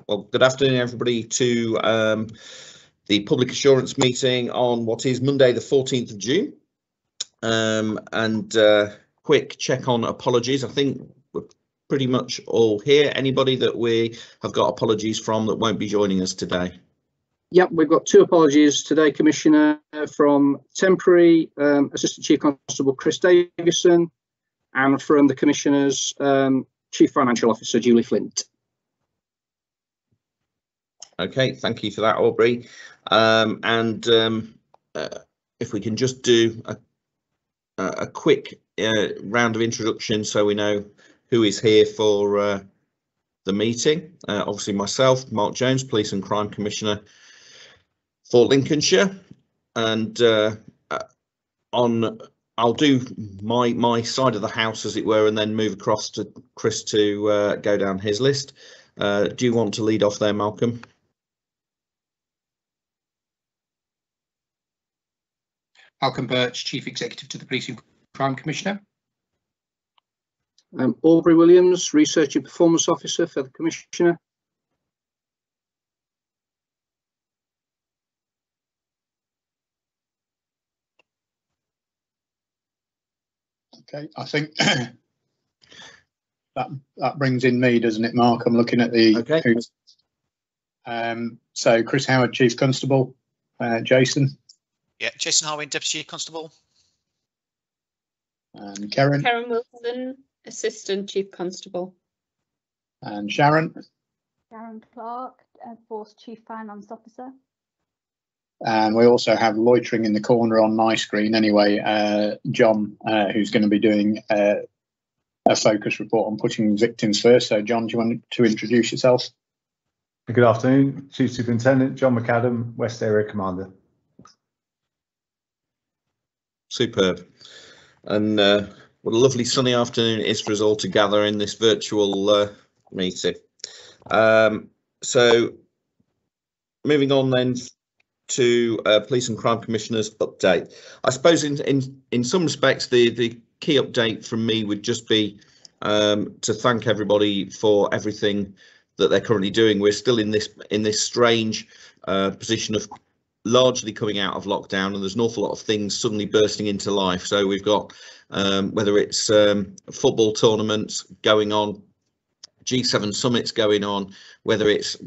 Well, good afternoon, everybody, to the public assurance meeting on what is Monday, the 14th of June. Quick check on apologies. I think we're pretty much all here. Anybody that we have got apologies from that won't be joining us today? Yep, we've got two apologies today, Commissioner, from temporary Assistant Chief Constable Chris Davison and from the Commissioner's Chief Financial Officer Julie Flint. Okay, thank you for that, Aubrey. If we can just do a quick round of introduction so we know who is here for the meeting. Obviously myself, Mark Jones, Police and Crime Commissioner for Lincolnshire, and I'll do my side of the house, as it were, and then move across to Chris to go down his list. Do you want to lead off there, Malcolm? Malcolm Birch, Chief Executive to the Police and Crime Commissioner. Aubrey Williams, Research and Performance Officer for the Commissioner. Okay, I think that brings in me, doesn't it, Mark? I'm looking at the. Okay. So Chris Howard, Chief Constable. Jason. Yeah, Jason Harwin, Deputy Chief Constable. And Karen. Karen Wilson, Assistant Chief Constable. And Sharon. Sharon Clark, Force Chief Finance Officer. And we also have loitering in the corner on my screen anyway, John, who's going to be doing a focus report on putting victims first. So John, do you want to introduce yourself? Good afternoon, Chief Superintendent John McAdam, West Area Commander. Superb. And what a lovely sunny afternoon it is for us all to gather in this virtual meeting. So moving on then to Police and Crime Commissioner's update. I suppose in some respects the key update from me would just be to thank everybody for everything that they're currently doing. We're still in this strange position of largely coming out of lockdown, and there's an awful lot of things suddenly bursting into life. So we've got whether it's football tournaments going on, G7 summits going on, whether it's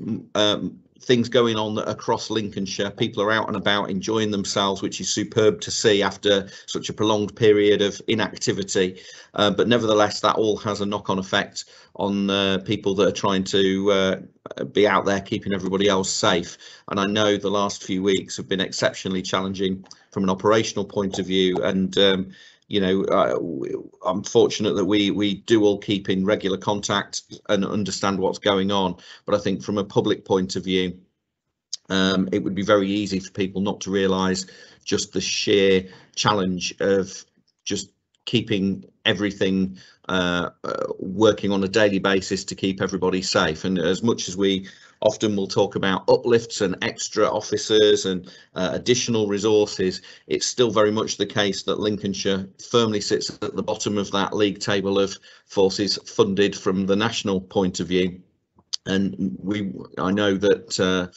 things going on across Lincolnshire. People are out and about enjoying themselves, which is superb to see after such a prolonged period of inactivity. But nevertheless, that all has a knock-on effect on people that are trying to be out there keeping everybody else safe. And I know the last few weeks have been exceptionally challenging from an operational point of view. And you know, I'm fortunate that we do all keep in regular contact and understand what's going on. But I think from a public point of view, it would be very easy for people not to realise just the sheer challenge of just keeping everything working on a daily basis to keep everybody safe. And as much as we often will talk about uplifts and extra officers and additional resources, it's still very much the case that Lincolnshire firmly sits at the bottom of that league table of forces funded from the national point of view. And I know that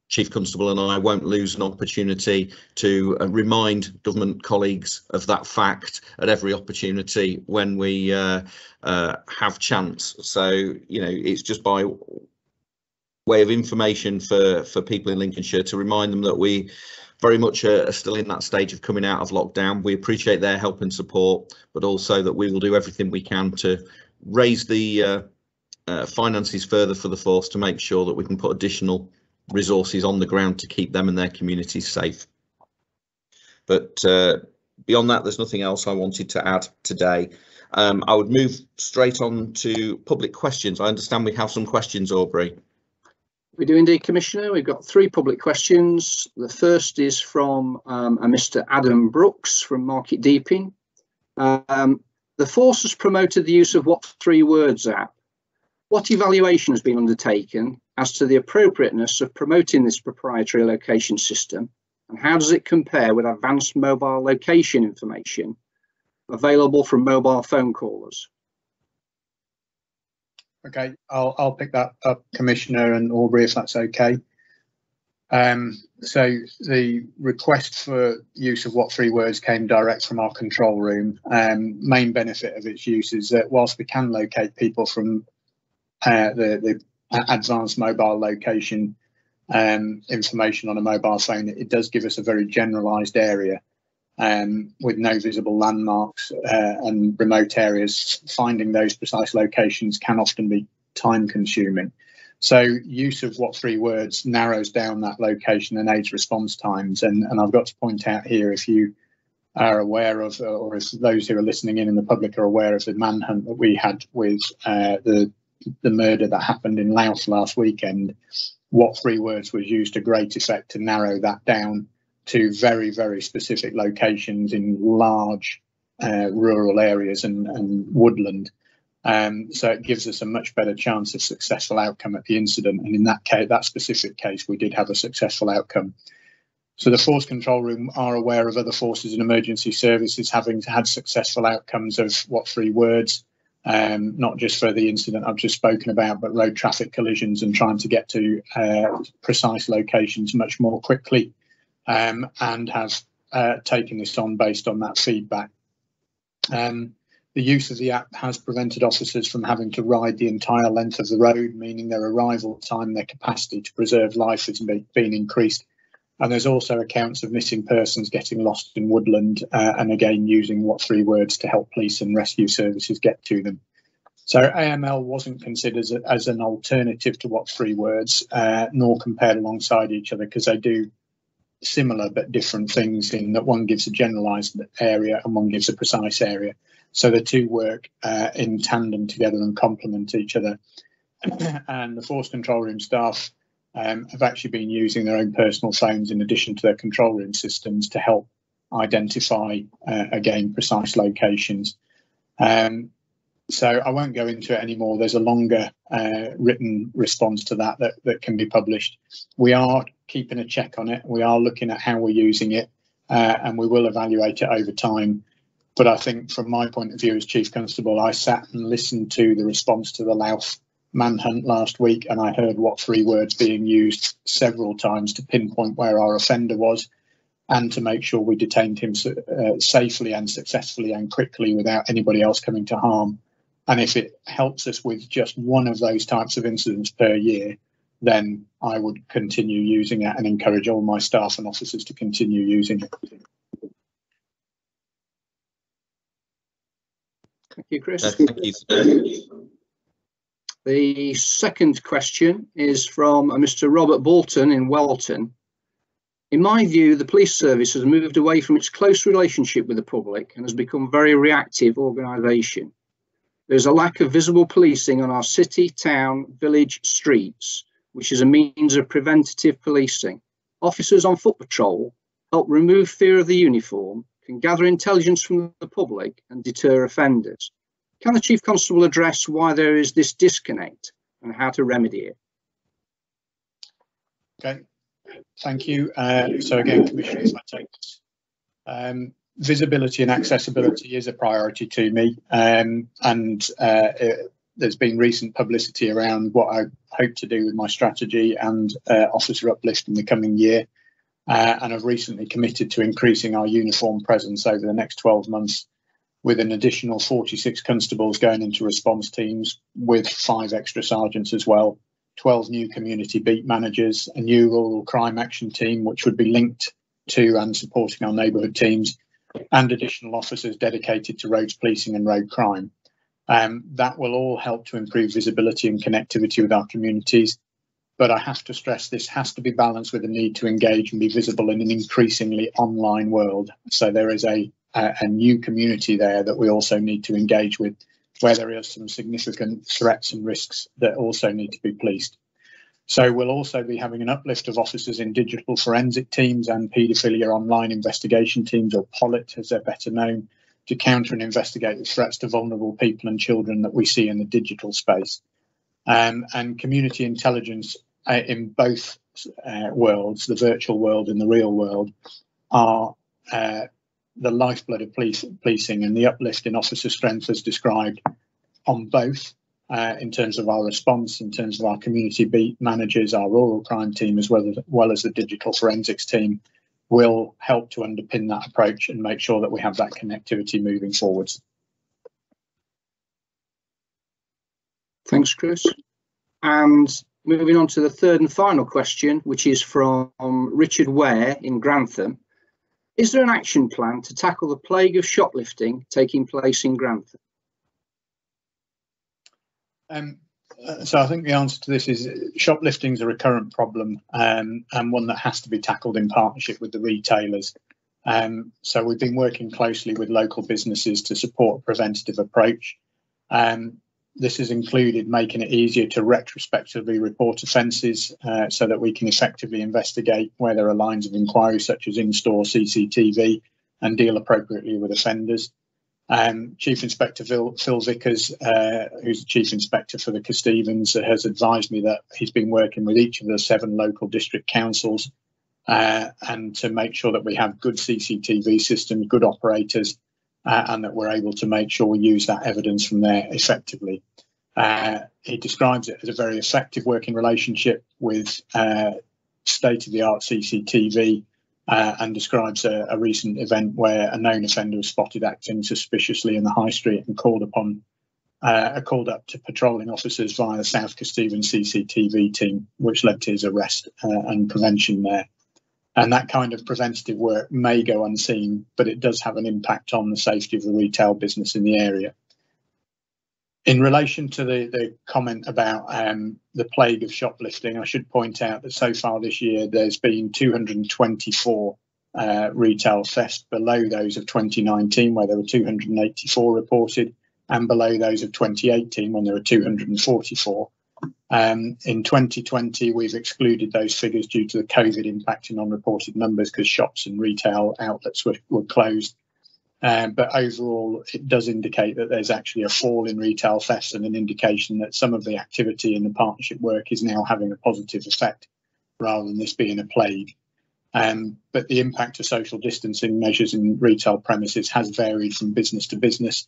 Chief Constable and I won't lose an opportunity to remind government colleagues of that fact at every opportunity when we have chance. So, you know, it's just by way of information for people in Lincolnshire to remind them that we very much are still in that stage of coming out of lockdown. We appreciate their help and support, but also that we will do everything we can to raise the finances further for the force to make sure that we can put additional resources on the ground to keep them and their communities safe. But beyond that, there's nothing else I wanted to add today. I would move straight on to public questions. I understand we have some questions, Aubrey. We do indeed, Commissioner. We've got three public questions. The first is from a Mr. Adam Brooks from Market Deeping. The force has promoted the use of What Three Words app. What evaluation has been undertaken as to the appropriateness of promoting this proprietary location system, and how does it compare with advanced mobile location information available from mobile phone callers? Okay, I'll pick that up, Commissioner and Aubrey, if that's okay. So the request for use of what 3 words came direct from our control room. Main benefit of its use is that whilst we can locate people from the advanced mobile location information on a mobile phone, it does give us a very generalised area with no visible landmarks and remote areas. Finding those precise locations can often be time consuming. So use of what 3 words narrows down that location and aids response times. And I've got to point out here, if you are aware of, or if those who are listening in the public are aware of the manhunt that we had with the murder that happened in Louth last weekend, what 3 words was used to great effect to narrow that down to very, very specific locations in large rural areas and woodland. So it gives us a much better chance of successful outcome at the incident. And in that case, that specific case, we did have a successful outcome. So the Force Control Room are aware of other forces and emergency services having had successful outcomes of what 3 words, not just for the incident I've just spoken about, but road traffic collisions and trying to get to precise locations much more quickly, and have taken this on based on that feedback. The use of the app has prevented officers from having to ride the entire length of the road, meaning their arrival time, their capacity to preserve life has been increased. And there's also accounts of missing persons getting lost in woodland, and again using what 3 words to help police and rescue services get to them. So AML wasn't considered as an alternative to what 3 words, nor compared alongside each other, because they do similar but different things in that one gives a generalised area and one gives a precise area. So the 2 work in tandem together and complement each other. And the Force Control Room staff have actually been using their own personal phones in addition to their control room systems to help identify, again, precise locations. So I won't go into it anymore. There's a longer written response to that can be published. We are keeping a check on it. We are looking at how we're using it, and we will evaluate it over time. But I think from my point of view as Chief Constable, I sat and listened to the response to the Louth manhunt last week, and I heard what 3 words being used several times to pinpoint where our offender was and to make sure we detained him safely and successfully and quickly without anybody else coming to harm. And if it helps us with just one of those types of incidents per year, then I would continue using it and encourage all my staff and officers to continue using it. Thank you, Chris. Thank you. The second question is from Mr. Robert Bolton in Welton. In my view, the police service has moved away from its close relationship with the public and has become a very reactive organisation. There's a lack of visible policing on our city, town, village, streets, which is a means of preventative policing. Officers on foot patrol help remove fear of the uniform, can gather intelligence from the public and deter offenders. Can the Chief Constable address why there is this disconnect and how to remedy it? Okay, thank you. So again, Commissioner, if I take this, visibility and accessibility is a priority to me, and there's been recent publicity around what I hope to do with my strategy and officer uplift in the coming year. And I've recently committed to increasing our uniform presence over the next 12 months with an additional 46 constables going into response teams with 5 extra sergeants as well, 12 new community beat managers, a new rural crime action team which would be linked to and supporting our neighbourhood teams, and additional officers dedicated to roads policing and road crime. That will all help to improve visibility and connectivity with our communities. But I have to stress this has to be balanced with the need to engage and be visible in an increasingly online world. So there is a new community there that we also need to engage with, where there are some significant threats and risks that also need to be policed. So we'll also be having an uplift of officers in digital forensic teams and paedophilia online investigation teams, or POLIT as they're better known, to counter and investigate the threats to vulnerable people and children that we see in the digital space. And community intelligence in both worlds, the virtual world and the real world, are the lifeblood of policing, and the uplift in officer strength as described on both in terms of our response, in terms of our community beat managers, our rural crime team, as well as the digital forensics team, will help to underpin that approach and make sure that we have that connectivity moving forwards. Thanks, Chris. And moving on to the third and final question, which is from Richard Ware in Grantham. Is there an action plan to tackle the plague of shoplifting taking place in Grantham? So I think the answer to this is shoplifting is a recurrent problem, and one that has to be tackled in partnership with the retailers. So we've been working closely with local businesses to support a preventative approach. This has included making it easier to retrospectively report offences so that we can effectively investigate where there are lines of inquiry, such as in-store CCTV, and deal appropriately with offenders. Chief Inspector Phil Vickers, who's the Chief Inspector for the Kestevens, has advised me that he's been working with each of the 7 local district councils and to make sure that we have good CCTV systems, good operators, and that we're able to make sure we use that evidence from there effectively. He describes it as a very effective working relationship with state-of-the-art CCTV, and describes a recent event where a known offender was spotted acting suspiciously in the high street and called up to patrolling officers via the South Kesteven CCTV team, which led to his arrest and prevention there. And that kind of preventative work may go unseen, but it does have an impact on the safety of the retail business in the area. In relation to the comment about the plague of shoplifting, I should point out that so far this year there's been 224 retail thefts, below those of 2019, where there were 284 reported, and below those of 2018, when there were 244. In 2020, we've excluded those figures due to the COVID impacting on reported numbers because shops and retail outlets were closed. But overall, it does indicate that there's actually a fall in retail thefts and an indication that some of the activity in the partnership work is now having a positive effect rather than this being a plague. But the impact of social distancing measures in retail premises has varied from business to business.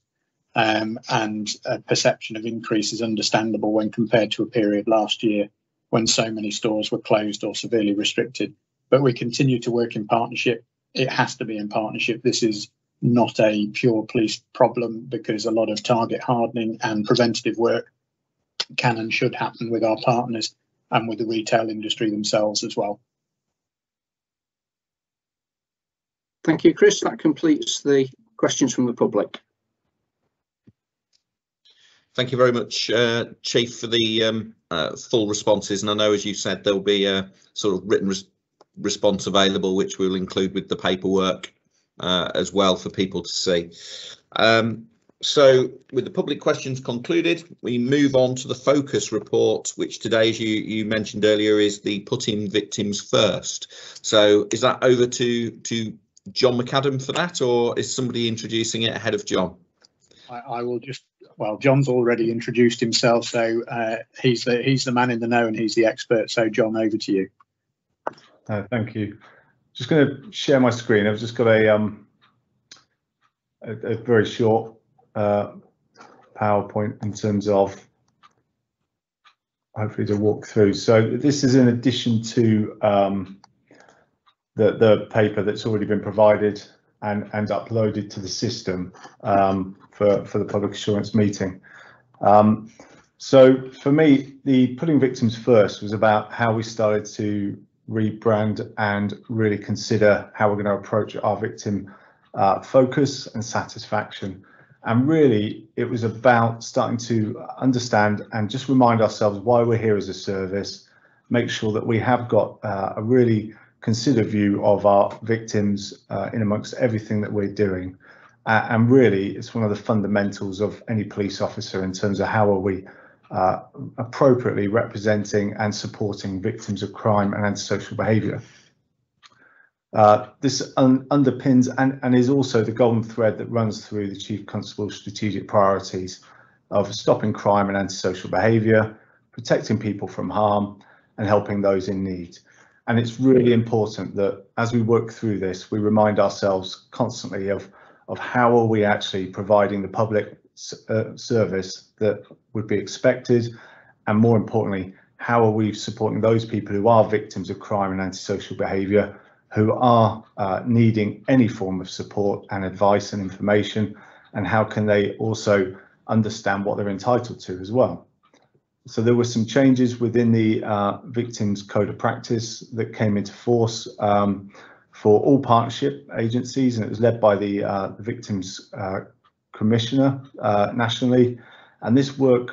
And a perception of increase is understandable when compared to a period last year when so many stores were closed or severely restricted. But we continue to work in partnership. It has to be in partnership. This is not a pure police problem because a lot of target hardening and preventative work can and should happen with our partners and with the retail industry themselves as well. Thank you, Chris. That completes the questions from the public. Thank you very much, Chief, for the full responses. And I know, as you said, there'll be a sort of written response available, which we'll include with the paperwork as well for people to see. So with the public questions concluded, we move on to the focus report, which today, as you mentioned earlier, is the Putting Victims First. So is that over to John McAdam for that, or is somebody introducing it ahead of John? I will just, well, John's already introduced himself, so he's the man in the know and he's the expert. So John, over to you. Thank you. Just going to share my screen. I've just got a very short PowerPoint in terms of hopefully to walk through. So this is in addition to the paper that's already been provided and uploaded to the system for the public assurance meeting. So for me, the Putting Victims First was about how we started to rebrand and really consider how we're going to approach our victim focus and satisfaction. And really, it was about starting to understand and just remind ourselves why we're here as a service, make sure that we have got a really considered view of our victims in amongst everything that we're doing. And really, it's one of the fundamentals of any police officer in terms of how are we appropriately representing and supporting victims of crime and antisocial behaviour. This underpins and is also the golden thread that runs through the Chief Constable's strategic priorities of stopping crime and antisocial behaviour, protecting people from harm and helping those in need. And it's really important that as we work through this, we remind ourselves constantly of how are we actually providing the public service that would be expected, and more importantly, how are we supporting those people who are victims of crime and antisocial behaviour, who are needing any form of support and advice and information, and how can they also understand what they're entitled to as well. So there were some changes within the Victims Code of Practice that came into force for all partnership agencies, and it was led by the Victims Commissioner nationally. And this work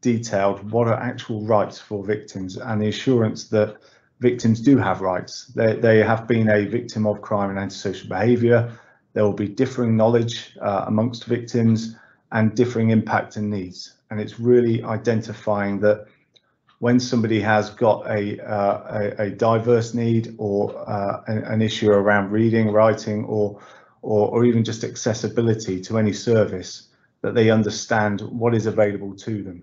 detailed what are actual rights for victims and the assurance that victims do have rights. They have been a victim of crime and antisocial behaviour. There will be differing knowledge amongst victims and differing impact and needs. And it's really identifying that when somebody has got a diverse need or an issue around reading, writing, or even just accessibility to any service, that they understand what is available to them.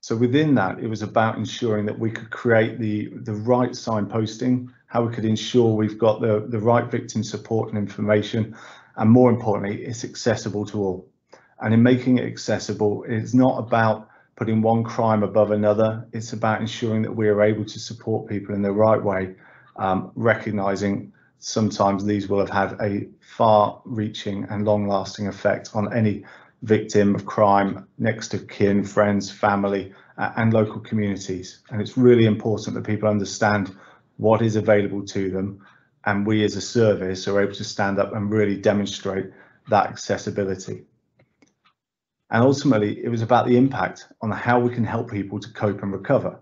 So within that, it was about ensuring that we could create the right signposting, how we could ensure we've got the right victim support and information, and more importantly, it's accessible to all. And in making it accessible, it's not about putting one crime above another. It's about ensuring that we are able to support people in the right way, recognising sometimes these will have had a far-reaching and long-lasting effect on any victim of crime, next of kin, friends, family, and local communities. And it's really important that people understand what is available to them, and we as a service are able to stand up and really demonstrate that accessibility. And ultimately, it was about the impact on how we can help people to cope and recover.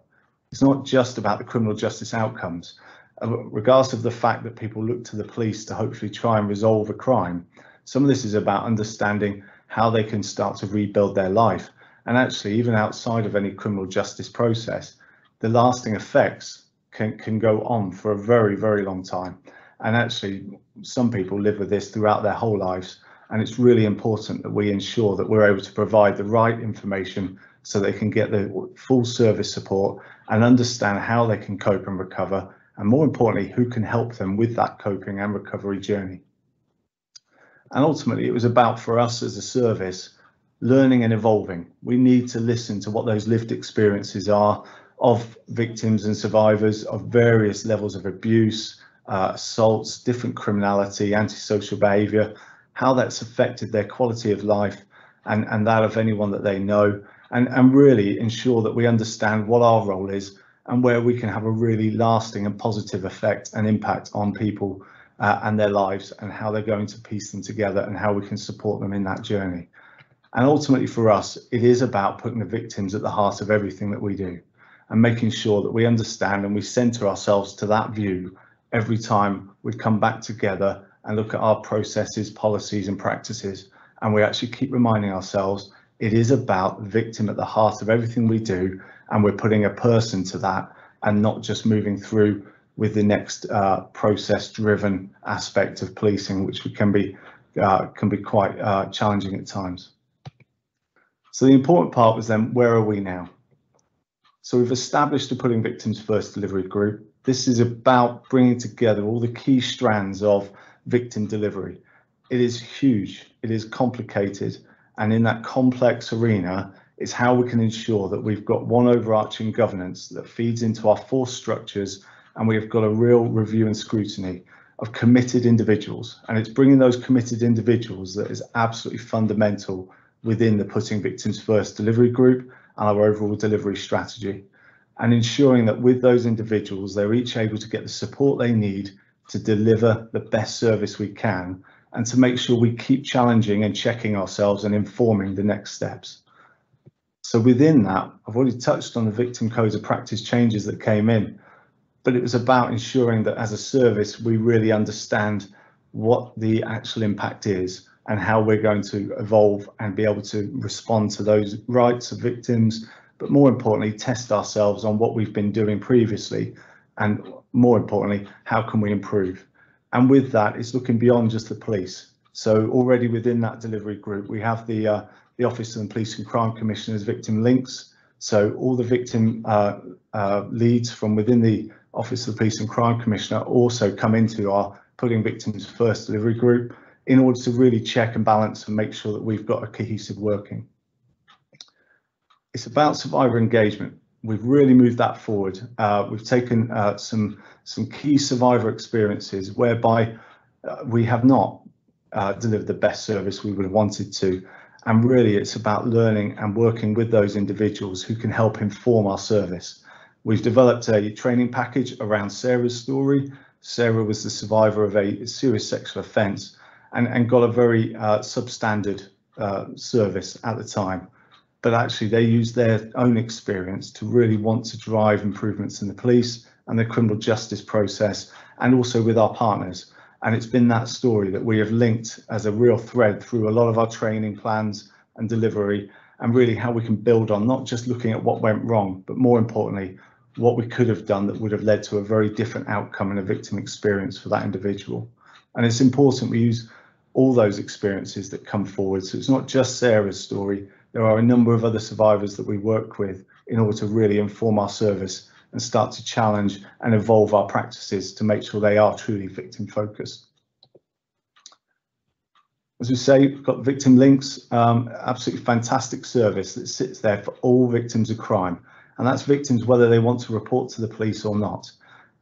It's not just about the criminal justice outcomes. Regardless of the fact that people look to the police to hopefully try and resolve a crime, some of this is about understanding how they can start to rebuild their life. And actually, even outside of any criminal justice process, the lasting effects can go on for a very, very long time. And actually, some people live with this throughout their whole lives. And it's really important that we ensure that we're able to provide the right information so they can get the full service support and understand how they can cope and recover, and more importantly, who can help them with that coping and recovery journey. And ultimately, it was about, for us as a service, learning and evolving. We need to listen to what those lived experiences are of victims and survivors of various levels of abuse, assaults, different criminality, antisocial behaviour, how that's affected their quality of life and that of anyone that they know, and really ensure that we understand what our role is and where we can have a really lasting and positive effect and impact on people and their lives, and how they're going to piece them together and how we can support them in that journey. And ultimately for us, it is about putting the victims at the heart of everything that we do and making sure that we understand and we centre ourselves to that view every time we come back together and look at our processes, policies and practices, and we actually keep reminding ourselves it is about the victim at the heart of everything we do, and we're putting a person to that and not just moving through with the next process-driven aspect of policing, which can be quite challenging at times. So the important part was then, where are we now? So we've established a Putting Victims First delivery group. This is about bringing together all the key strands of victim delivery. It is huge, it is complicated, and in that complex arena, it's how we can ensure that we've got one overarching governance that feeds into our force structures, and we've got a real review and scrutiny of committed individuals. And it's bringing those committed individuals that is absolutely fundamental within the Putting Victims First delivery group and our overall delivery strategy, and ensuring that with those individuals, they're each able to get the support they need to deliver the best service we can, and to make sure we keep challenging and checking ourselves and informing the next steps. So within that, I've already touched on the victim codes of practice changes that came in, but it was about ensuring that as a service, we really understand what the actual impact is and how we're going to evolve and be able to respond to those rights of victims, but more importantly, test ourselves on what we've been doing previously, and more importantly, how can we improve? And with that, it's looking beyond just the police. So already within that delivery group, we have the Office of the Police and Crime Commissioner's victim links. So all the victim leads from within the Office of the Police and Crime Commissioner also come into our Putting Victims First delivery group, in order to really check and balance and make sure that we've got a cohesive working. It's about survivor engagement. We've really moved that forward. We've taken some key survivor experiences whereby we have not delivered the best service we would have wanted to. And really it's about learning and working with those individuals who can help inform our service. We've developed a training package around Sarah's story. Sarah was the survivor of a serious sexual offence and got a very substandard service at the time. But actually they used their own experience to really want to drive improvements in the police and the criminal justice process, and also with our partners. And it's been that story that we have linked as a real thread through a lot of our training plans and delivery, and really how we can build on not just looking at what went wrong, but more importantly, what we could have done that would have led to a very different outcome and a victim experience for that individual. And it's important we use all those experiences that come forward. So it's not just Sarah's story. There are a number of other survivors that we work with in order to really inform our service and start to challenge and evolve our practices to make sure they are truly victim focused. As we say, we've got Victim Links, absolutely fantastic service that sits there for all victims of crime. And that's victims whether they want to report to the police or not.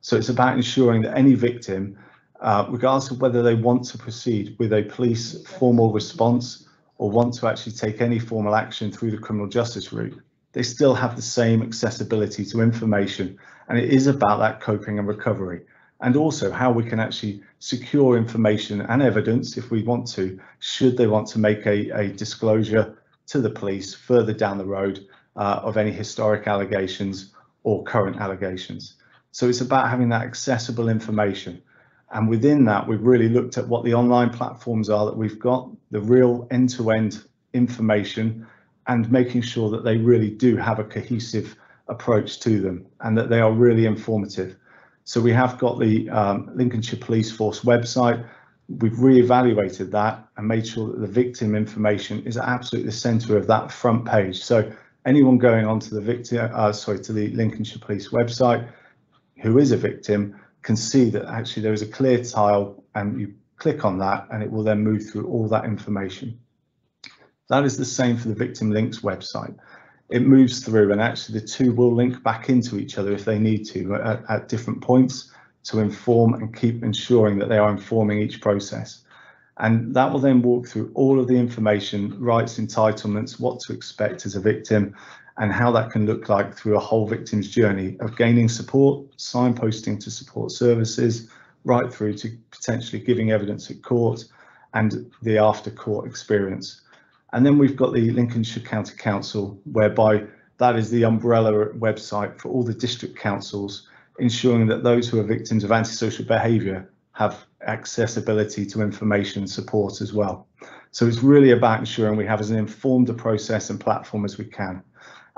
So it's about ensuring that any victim, regardless of whether they want to proceed with a police formal response or want to actually take any formal action through the criminal justice route, they still have the same accessibility to information. And it is about that coping and recovery, and also how we can actually secure information and evidence if we want to, should they want to make a disclosure to the police further down the road of any historic allegations or current allegations. So it's about having that accessible information. And within that, we've really looked at what the online platforms are that we've got, the real end-to-end information, and making sure that they really do have a cohesive approach to them and that they are really informative. So we have got the Lincolnshire Police Force website. We've re-evaluated that and made sure that the victim information is absolutely the centre of that front page. So anyone going onto the to the Lincolnshire Police website who is a victim can see that actually there is a clear tile, and you click on that and it will then move through all that information. That is the same for the Victim Links website. It moves through, and actually the two will link back into each other if they need to at different points to inform and keep ensuring that they are informing each process. And that will then walk through all of the information, rights, entitlements, what to expect as a victim, and how that can look like through a whole victim's journey of gaining support, signposting to support services, right through to potentially giving evidence at court and the after court experience. And then we've got the Lincolnshire County Council, whereby that is the umbrella website for all the district councils, ensuring that those who are victims of antisocial behaviour have accessibility to information and support as well. So it's really about ensuring we have as informed a process and platform as we can.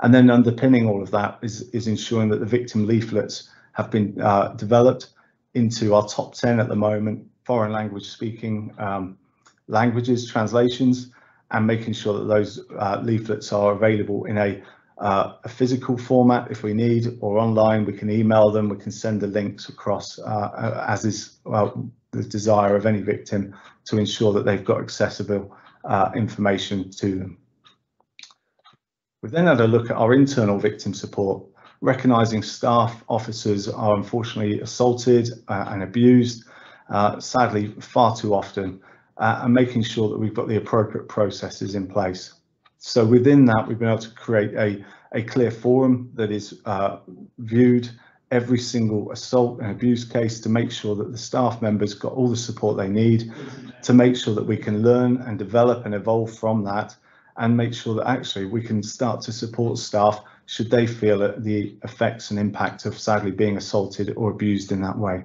And then underpinning all of that is ensuring that the victim leaflets have been developed into our top 10 at the moment, foreign language speaking languages, translations, and making sure that those leaflets are available in a physical format if we need, or online. We can email them, we can send the links across as is the desire of any victim to ensure that they've got accessible information to them. We then had a look at our internal victim support, recognising staff officers are unfortunately assaulted and abused, sadly far too often, and making sure that we've got the appropriate processes in place. So within that, we've been able to create a clear forum that is viewed every single assault and abuse case to make sure that the staff members got all the support they need, to make sure that we can learn and develop and evolve from that, and make sure that actually we can start to support staff should they feel the effects and impact of sadly being assaulted or abused in that way.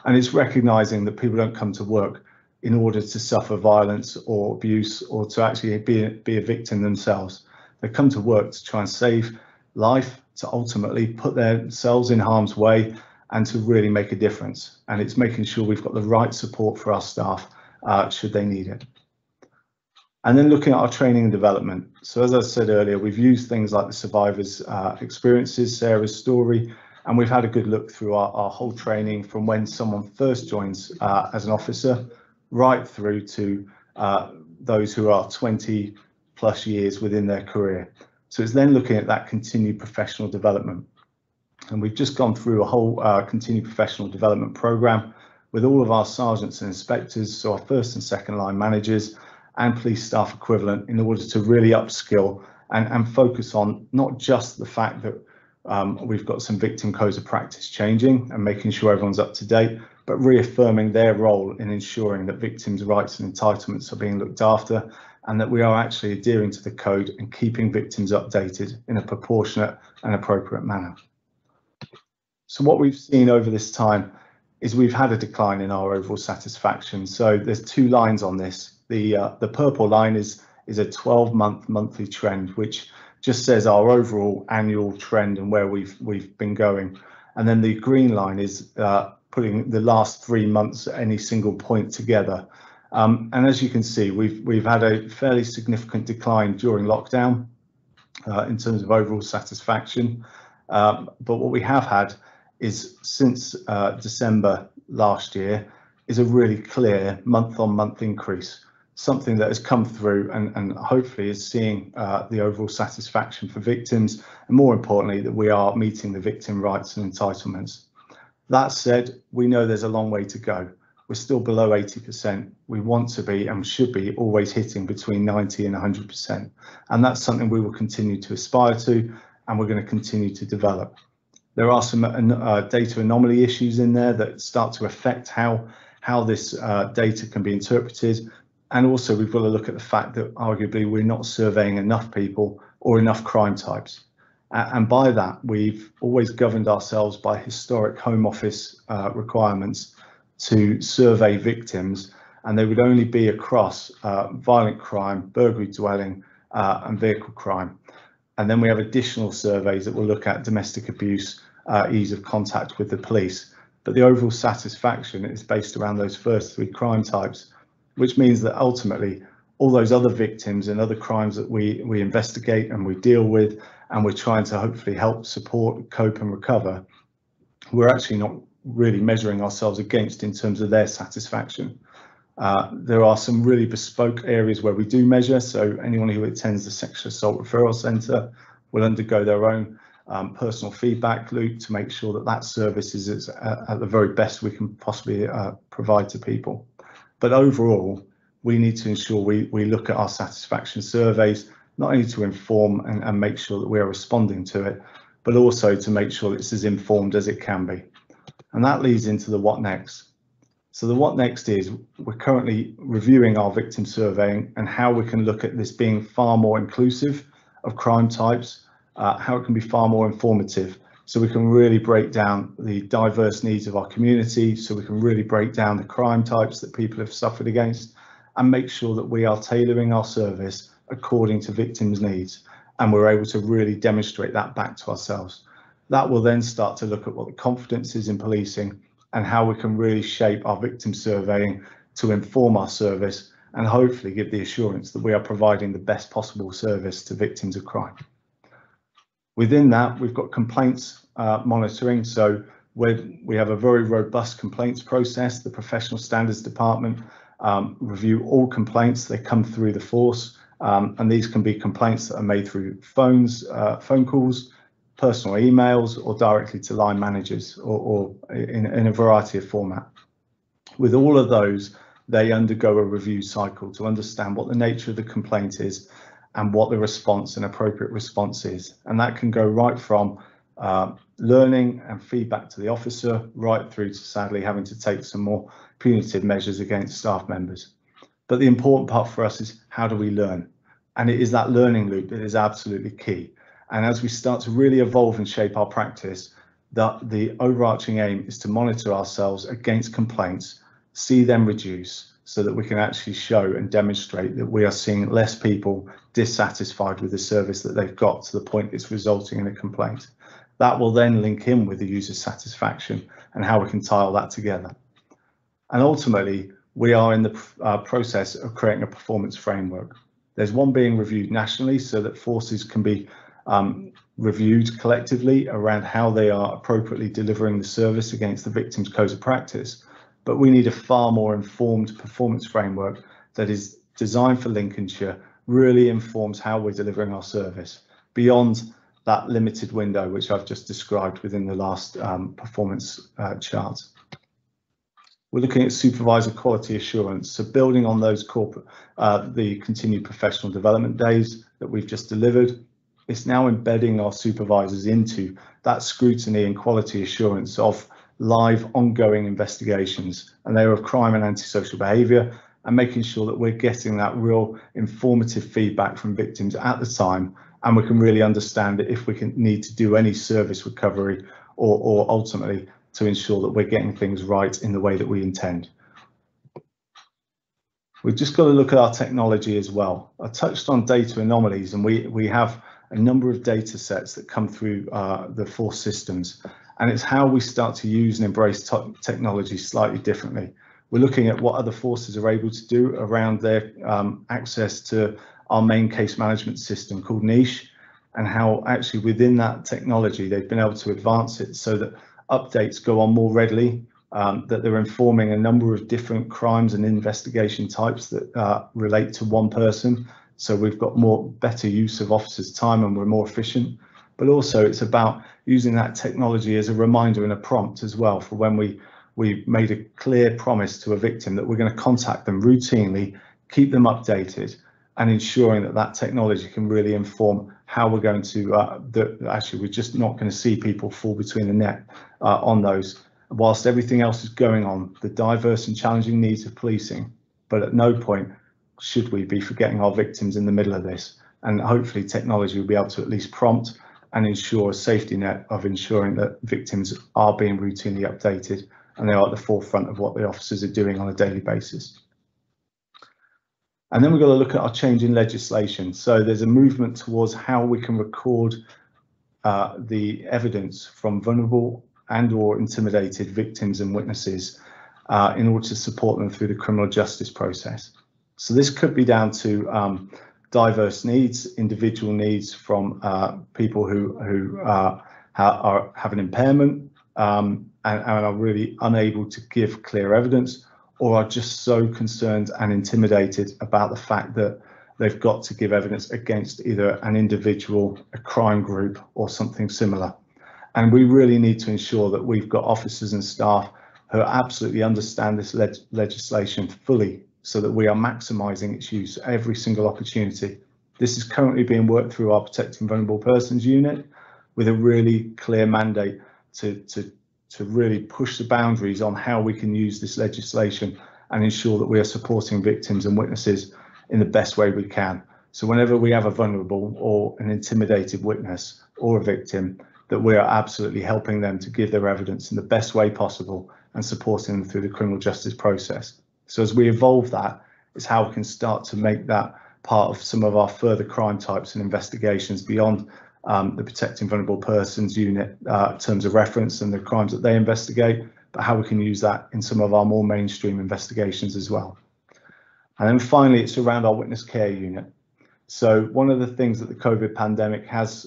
And it's recognising that people don't come to work in order to suffer violence or abuse or to actually be a victim themselves. They come to work to try and save life, to ultimately put themselves in harm's way and to really make a difference. And it's making sure we've got the right support for our staff should they need it. And then looking at our training and development. So as I said earlier, we've used things like the survivors' experiences, Sarah's story, and we've had a good look through our whole training from when someone first joins as an officer, right through to those who are 20 plus years within their career. So it's then looking at that continued professional development. And we've just gone through a whole continued professional development programme with all of our sergeants and inspectors, so our first and second line managers and police staff equivalent, in order to really upskill and focus on not just the fact that we've got some victim codes of practice changing and making sure everyone's up to date, but reaffirming their role in ensuring that victims' rights and entitlements are being looked after, and that we are actually adhering to the code and keeping victims updated in a proportionate and appropriate manner. So what we've seen over this time is we've had a decline in our overall satisfaction. So there's two lines on this. The purple line is a 12-month monthly trend, which just says our overall annual trend and where we've been going. And then the green line is putting the last 3 months at any single point together. And as you can see, we've had a fairly significant decline during lockdown in terms of overall satisfaction. But what we have had is since December last year is a really clear month-on-month increase, something that has come through and hopefully is seeing the overall satisfaction for victims, and more importantly, that we are meeting the victim rights and entitlements. That said, we know there's a long way to go. We're still below 80%. We want to be and should be always hitting between 90 and 100%. And that's something we will continue to aspire to, and we're going to continue to develop. There are some data anomaly issues in there that start to affect how this data can be interpreted. And also we've got to look at the fact that arguably we're not surveying enough people or enough crime types. And by that, we've always governed ourselves by historic Home Office requirements to survey victims, and they would only be across violent crime, burglary, dwelling, and vehicle crime. And then we have additional surveys that will look at domestic abuse, ease of contact with the police. But the overall satisfaction is based around those first three crime types, which means that ultimately all those other victims and other crimes that we investigate and we deal with, and we're trying to hopefully help support, cope and recover, we're actually not really measuring ourselves against in terms of their satisfaction. There are some really bespoke areas where we do measure. So anyone who attends the Sexual Assault Referral Centre will undergo their own personal feedback loop to make sure that that service is at the very best we can possibly provide to people. But overall, we need to ensure we look at our satisfaction surveys, not only to inform and make sure that we are responding to it, but also to make sure it's as informed as it can be. And that leads into the what next. So the what next is we're currently reviewing our victim surveying and how we can look at this being far more inclusive of crime types, how it can be far more informative, so we can really break down the diverse needs of our community, so we can really break down the crime types that people have suffered against, and make sure that we are tailoring our service according to victims' needs, and we're able to really demonstrate that back to ourselves. That will then start to look at what the confidence is in policing and how we can really shape our victim surveying to inform our service and hopefully give the assurance that we are providing the best possible service to victims of crime. Within that, we've got complaints monitoring. So we have a very robust complaints process. The Professional Standards Department review all complaints. They come through the force, and these can be complaints that are made through phone calls, personal emails, or directly to line managers, or in a variety of format. With all of those, they undergo a review cycle to understand what the nature of the complaint is and what the response and appropriate response is. And that can go right from learning and feedback to the officer, right through to sadly having to take some more punitive measures against staff members. But the important part for us is how do we learn? And it is that learning loop that is absolutely key. And as we start to really evolve and shape our practice, the overarching aim is to monitor ourselves against complaints, see them reduce, so that we can actually show and demonstrate that we are seeing less people dissatisfied with the service that they've got to the point it's resulting in a complaint. That will then link in with the user satisfaction and how we can tie all that together. And ultimately, we are in the process of creating a performance framework. There's one being reviewed nationally so that forces can be reviewed collectively around how they are appropriately delivering the service against the victims' codes of practice. but we need a far more informed performance framework that is designed for Lincolnshire, really informs how we're delivering our service beyond that limited window which I've just described within the last performance chart. We're looking at supervisor quality assurance, so building on those corporate, the continued professional development days that we've just delivered. It's now embedding our supervisors into that scrutiny and quality assurance of live ongoing investigations, and they're of crime and antisocial behaviour, and making sure that we're getting that real informative feedback from victims at the time, and we can really understand if we need to do any service recovery or ultimately to ensure that we're getting things right in the way that we intend. We've just got to look at our technology as well. I touched on data anomalies, and we have a number of data sets that come through the force systems, and it's how we start to use and embrace technology slightly differently. We're looking at what other forces are able to do around their access to our main case management system called Niche, and how actually within that technology they've been able to advance it so that updates go on more readily, that they're informing a number of different crimes and investigation types that relate to one person. So we've got better use of officers' time and we're more efficient. But also it's about using that technology as a reminder and a prompt as well for when we made a clear promise to a victim that we're going to contact them routinely, keep them updated, and ensuring that that technology can really inform how we're going to, actually we're just not going to see people fall between the net on those, whilst everything else is going on, the diverse and challenging needs of policing. But at no point should we be forgetting our victims in the middle of this. And hopefully technology will be able to at least prompt and ensure a safety net of ensuring that victims are being routinely updated and they are at the forefront of what the officers are doing on a daily basis. And then we've got to look at our change in legislation. So there's a movement towards how we can record the evidence from vulnerable and or intimidated victims and witnesses in order to support them through the criminal justice process. So this could be down to diverse needs, individual needs from people who have an impairment and are really unable to give clear evidence, or are just so concerned and intimidated about the fact that they've got to give evidence against either an individual, a crime group, or something similar. And we really need to ensure that we've got officers and staff who absolutely understand this legislation fully, so that we are maximising its use every single opportunity. This is currently being worked through our Protecting Vulnerable Persons unit with a really clear mandate to really push the boundaries on how we can use this legislation and ensure that we are supporting victims and witnesses in the best way we can. So whenever we have a vulnerable or an intimidated witness or a victim, that we are absolutely helping them to give their evidence in the best way possible and supporting them through the criminal justice process. So as we evolve that, is how we can start to make that part of some of our further crime types and investigations beyond the Protecting Vulnerable Persons unit terms of reference and the crimes that they investigate, but how we can use that in some of our more mainstream investigations as well. And then finally, it's around our witness care unit. So one of the things that the COVID pandemic has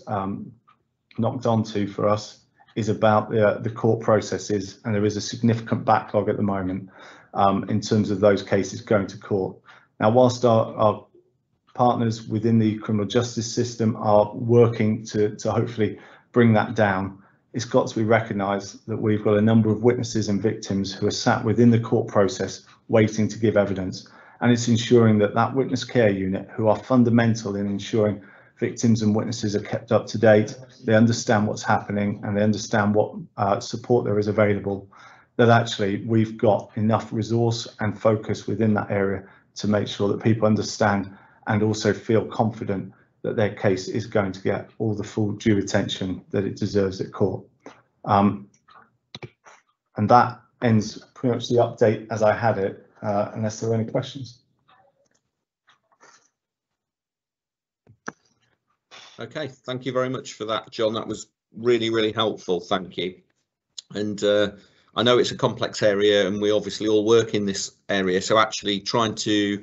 knocked onto for us is about the court processes, and there is a significant backlog at the moment in terms of those cases going to court. Now, whilst our partners within the criminal justice system are working to hopefully bring that down, it's got to be recognised that we've got a number of witnesses and victims who are sat within the court process waiting to give evidence, and it's ensuring that that witness care unit, who are fundamental in ensuring victims and witnesses are kept up to date, they understand what's happening and they understand what support there is available, that actually we've got enough resource and focus within that area to make sure that people understand and also feel confident that their case is going to get all the full due attention that it deserves at court. And that ends pretty much the update as I had it, unless there are any questions. Okay, thank you very much for that, John. That was really, really helpful. Thank you. And I know it's a complex area and we obviously all work in this area, so actually trying to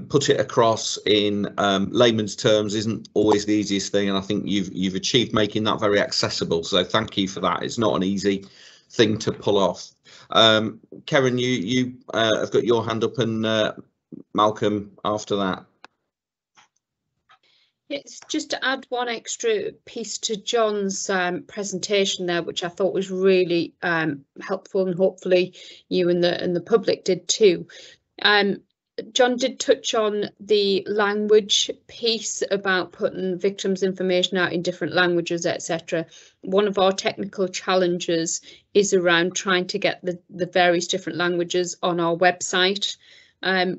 put it across in layman's terms isn't always the easiest thing, and I think you've achieved making that very accessible, so thank you for that. It's not an easy thing to pull off. Karen, you have got your hand up, and Malcolm after that. It's just to add one extra piece to John's presentation there, which I thought was really helpful, and hopefully you and the public did too. John did touch on the language piece about putting victims' information out in different languages, etc. One of our technical challenges is around trying to get the various different languages on our website.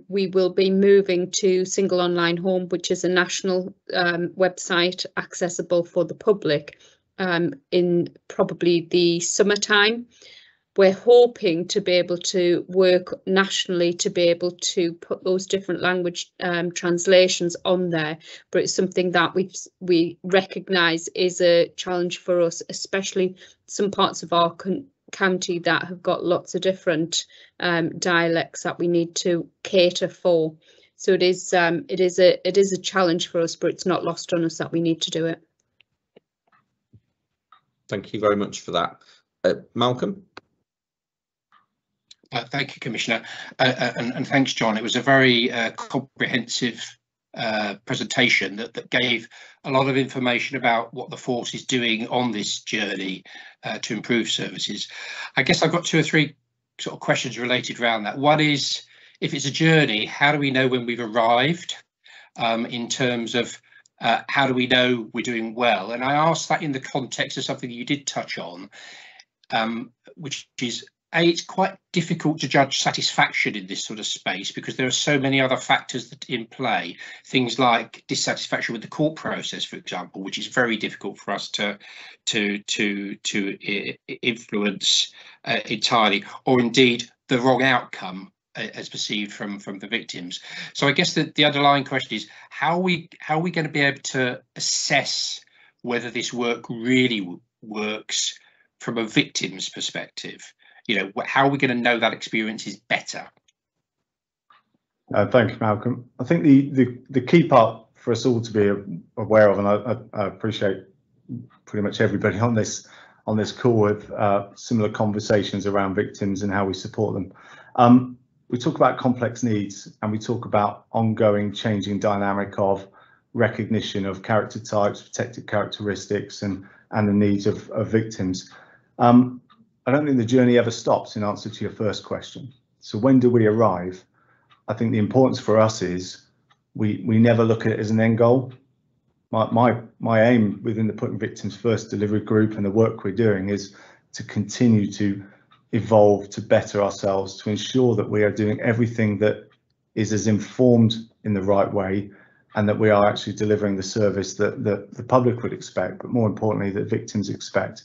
We will be moving to Single Online Home, which is a national website accessible for the public in probably the summertime. We're hoping to be able to work nationally to be able to put those different language translations on there, but it's something that we recognise is a challenge for us, especially some parts of our county that have got lots of different dialects that we need to cater for. So it is a challenge for us, but it's not lost on us that we need to do it. Thank you very much for that. Malcolm? Thank you, Commissioner, and thanks, John. It was a very comprehensive presentation that gave a lot of information about what the force is doing on this journey to improve services. I guess I've got 2 or 3 sort of questions related around that. One is, if it's a journey, how do we know when we've arrived in terms of how do we know we're doing well? And I asked that in the context of something you did touch on, which is, it's quite difficult to judge satisfaction in this sort of space because there are so many other factors that in play. Things like dissatisfaction with the court process, for example, which is very difficult for us to influence entirely, or indeed the wrong outcome as perceived from the victims. So I guess the underlying question is, how are we going to be able to assess whether this work really works from a victim's perspective? You know, how are we going to know that experience is better? Thank you, Malcolm. I think the key part for us all to be aware of, and I appreciate pretty much everybody on this call with similar conversations around victims and how we support them. We talk about complex needs, and we talk about ongoing changing dynamic of recognition of character types, protected characteristics, and the needs of victims. I don't think the journey ever stops, in answer to your first question. So when do we arrive? I think the importance for us is we never look at it as an end goal. My aim within the Putting Victims First delivery group and the work we're doing is to continue to evolve, to better ourselves, to ensure that we are doing everything that is as informed in the right way, and that we are actually delivering the service that the public would expect, but more importantly, that victims expect.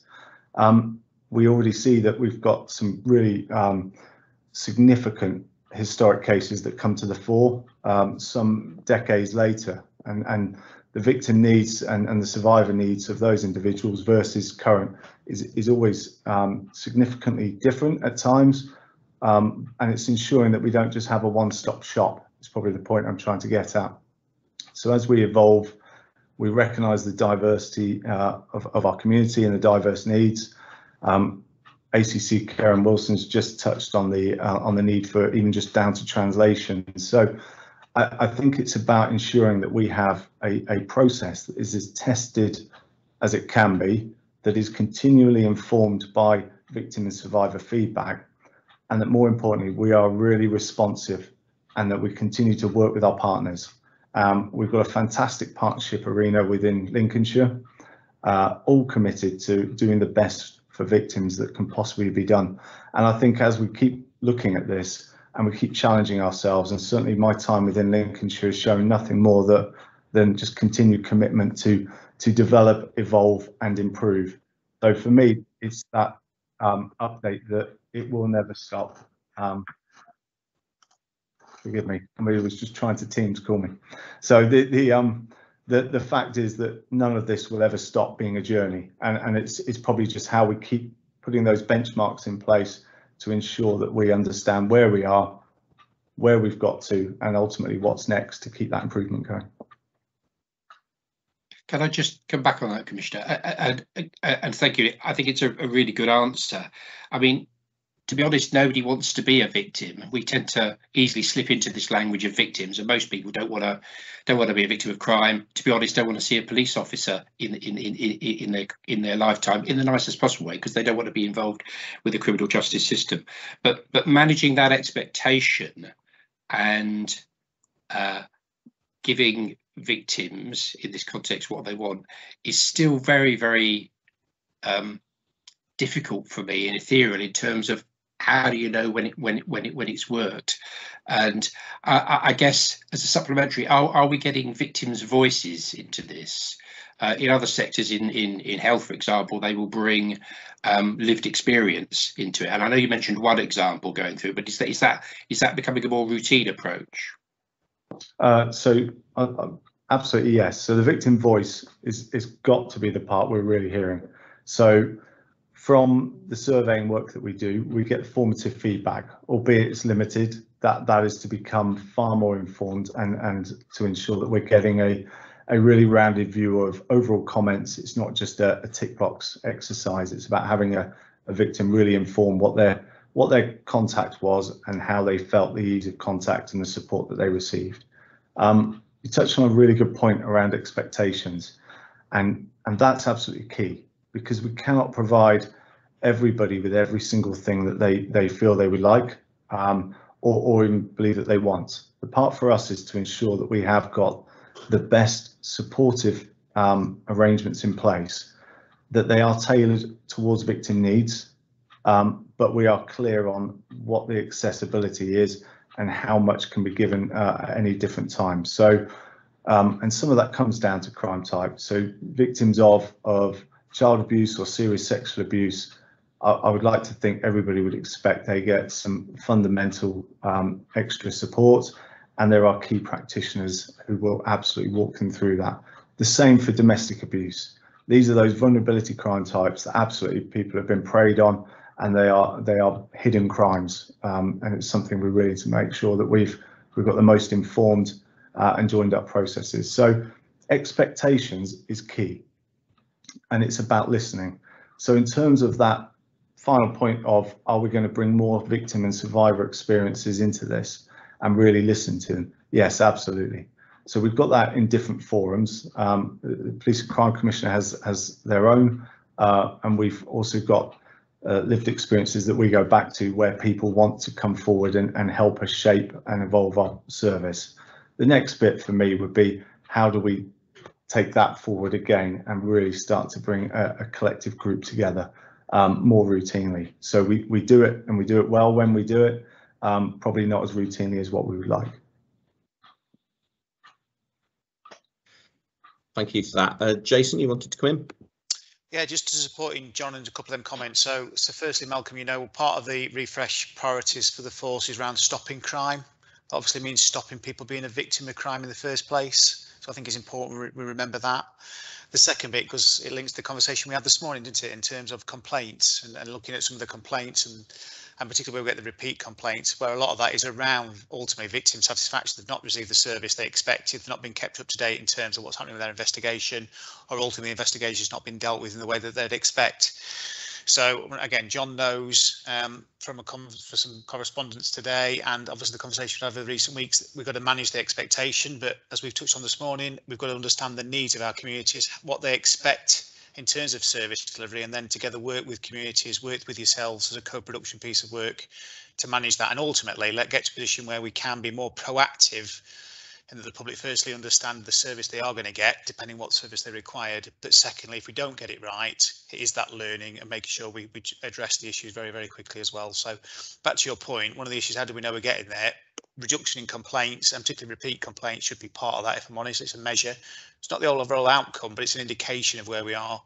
We already see that we've got some really significant historic cases that come to the fore some decades later, and the victim needs and the survivor needs of those individuals versus current is always significantly different at times, and it's ensuring that we don't just have a one-stop shop. It's probably the point I'm trying to get at. So as we evolve, we recognise the diversity of our community and the diverse needs. ACC Karen Wilson's just touched on the need for even just down to translation. So I think it's about ensuring that we have a process that is as tested as it can be, that is continually informed by victim and survivor feedback, and that more importantly, we are really responsive and that we continue to work with our partners. We've got a fantastic partnership arena within Lincolnshire, all committed to doing the best for victims that can possibly be done. And I think as we keep looking at this and we keep challenging ourselves, and certainly my time within Lincolnshire has shown nothing more than just continued commitment to develop, evolve and improve. So for me, it's that update that it will never stop. Forgive me, somebody was just trying to Teams call me. So the fact is that none of this will ever stop being a journey, and it's probably just how we keep putting those benchmarks in place to ensure that we understand where we are, where we've got to, and ultimately what's next to keep that improvement going. Can I just come back on that, Commissioner? And thank you. I think it's a really good answer. I mean, to be honest, nobody wants to be a victim. We tend to easily slip into this language of victims, and most people don't want to be a victim of crime. To be honest, don't want to see a police officer in their lifetime in the nicest possible way, because they don't want to be involved with the criminal justice system. But managing that expectation and giving victims in this context what they want is still very, very difficult for me in ethereal in terms of how do you know when it's worked. And I guess as a supplementary, are we getting victims' voices into this? In other sectors, in health, for example, they will bring lived experience into it. And I know you mentioned one example going through, but is that becoming a more routine approach? Absolutely, yes. So the victim voice is got to be the part we're really hearing. So from the surveying work that we do, we get formative feedback, albeit it's limited. That is to become far more informed and to ensure that we're getting a really rounded view of overall comments. It's not just a tick box exercise. It's about having a victim really inform what their contact was and how they felt the ease of contact and the support that they received. You touched on a really good point around expectations, and that's absolutely key, because we cannot provide everybody with every single thing that they feel they would like or even believe that they want. The part for us is to ensure that we have got the best supportive arrangements in place, that they are tailored towards victim needs, but we are clear on what the accessibility is and how much can be given at any different time. So, and some of that comes down to crime type. So victims of child abuse or serious sexual abuse, I would like to think everybody would expect they get some fundamental extra support, and there are key practitioners who will absolutely walk them through that. The same for domestic abuse. These are those vulnerability crime types that absolutely people have been preyed on, and they are hidden crimes, and it's something we really need to make sure that we've got the most informed and joined up processes. So expectations is key, and it's about listening. So in terms of that final point of, are we going to bring more victim and survivor experiences into this and really listen to them? Yes, absolutely. So we've got that in different forums. The Police and Crime Commissioner has their own, and we've also got lived experiences that we go back to where people want to come forward and help us shape and evolve our service. The next bit for me would be, how do we take that forward again and really start to bring a collective group together more routinely? So we do it, and we do it well when we do it, probably not as routinely as what we would like. Thank you for that. Jason, you wanted to come in? Yeah, just to supporting John and a couple of them comments. So firstly, Malcolm, you know, part of the refresh priorities for the force is around stopping crime. Obviously means stopping people being a victim of crime in the first place. So I think it's important we remember that. The second bit, because it links to the conversation we had this morning, didn't it, in terms of complaints and looking at some of the complaints and particularly where we get the repeat complaints, where a lot of that is around ultimately victim satisfaction. They've not received the service they expected, they've not been kept up to date in terms of what's happening with their investigation, or ultimately the investigation has not been dealt with in the way that they'd expect. So again, John knows from some correspondence today, and obviously the conversation we've had over the recent weeks, we've got to manage the expectation, but as we've touched on this morning, we've got to understand the needs of our communities, what they expect in terms of service delivery, and then together work with communities, work with yourselves as a co-production piece of work to manage that, and ultimately let's get to a position where we can be more proactive and that the public firstly understand the service they are going to get, depending what service they required. But secondly, if we don't get it right, it is that learning and making sure we address the issues very, very quickly as well. So back to your point, one of the issues, how do we know we're getting there? Reduction in complaints, and particularly repeat complaints, should be part of that. If I'm honest, it's a measure. It's not the overall outcome, but it's an indication of where we are.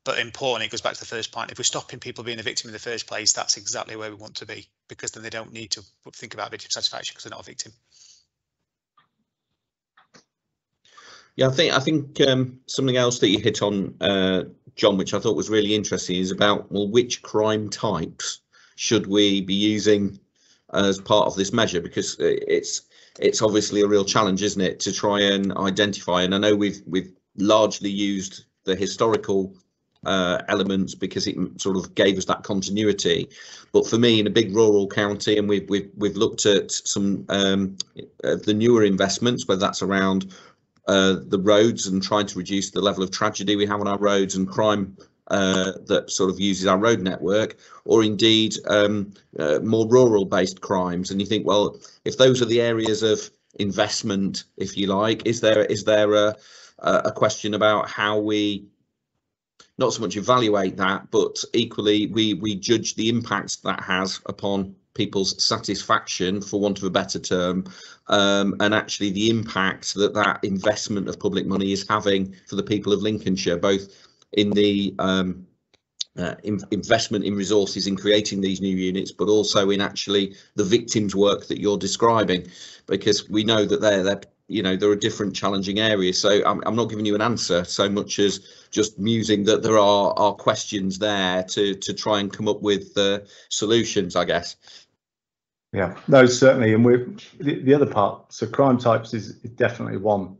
But importantly, it goes back to the first point. If we're stopping people being a victim in the first place, that's exactly where we want to be, because then they don't need to think about victim satisfaction because they're not a victim. Yeah, I think something else that you hit on, John, which I thought was really interesting, is about, well, which crime types should we be using as part of this measure? Because it's obviously a real challenge, isn't it, to try and identify. And I know we've largely used the historical elements because it sort of gave us that continuity. But for me, in a big rural county, and we've looked at some the newer investments, whether that's around the roads and trying to reduce the level of tragedy we have on our roads and crime that sort of uses our road network, or indeed more rural based crimes. And you think, well, if those are the areas of investment, if you like, is there a question about how we not so much evaluate that, but equally we judge the impact that has upon people's satisfaction, for want of a better term, and actually the impact that investment of public money is having for the people of Lincolnshire, both in the investment in resources in creating these new units, but also in actually the victims' work that you're describing, because we know that there are different challenging areas. So I'm not giving you an answer so much as just musing that there are questions there to try and come up with solutions, I guess. Yeah, no, certainly. And the other part, so crime types is definitely one.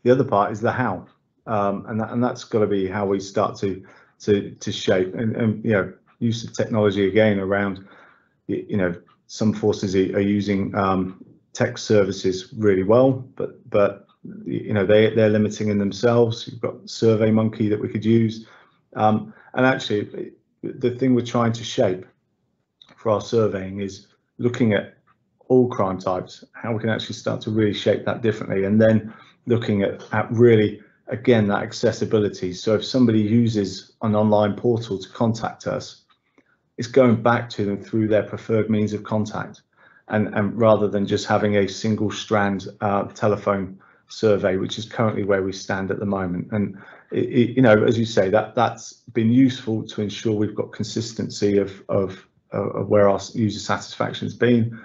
The other part is the how, and that's got to be how we start to shape and use of technology again around, some forces are using tech services really well, but they're limiting in themselves. You've got SurveyMonkey that we could use, and actually the thing we're trying to shape for our surveying is looking at all crime types, how we can actually start to really shape that differently, and then looking at really, again, that accessibility. So if somebody uses an online portal to contact us, it's going back to them through their preferred means of contact, and rather than just having a single strand telephone survey, which is currently where we stand at the moment. And as you say, that's been useful to ensure we've got consistency of where our user satisfaction has been,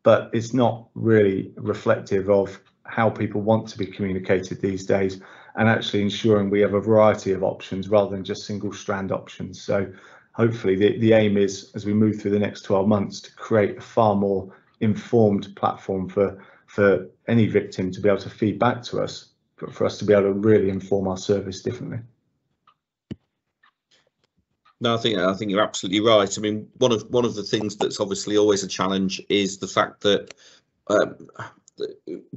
but it's not really reflective of how people want to be communicated these days, and actually ensuring we have a variety of options rather than just single strand options. So hopefully the aim is, as we move through the next 12 months, to create a far more informed platform for any victim to be able to feed back to us, but for us to be able to really inform our service differently. No, I think you're absolutely right. I mean, one of the things that's obviously always a challenge is the fact that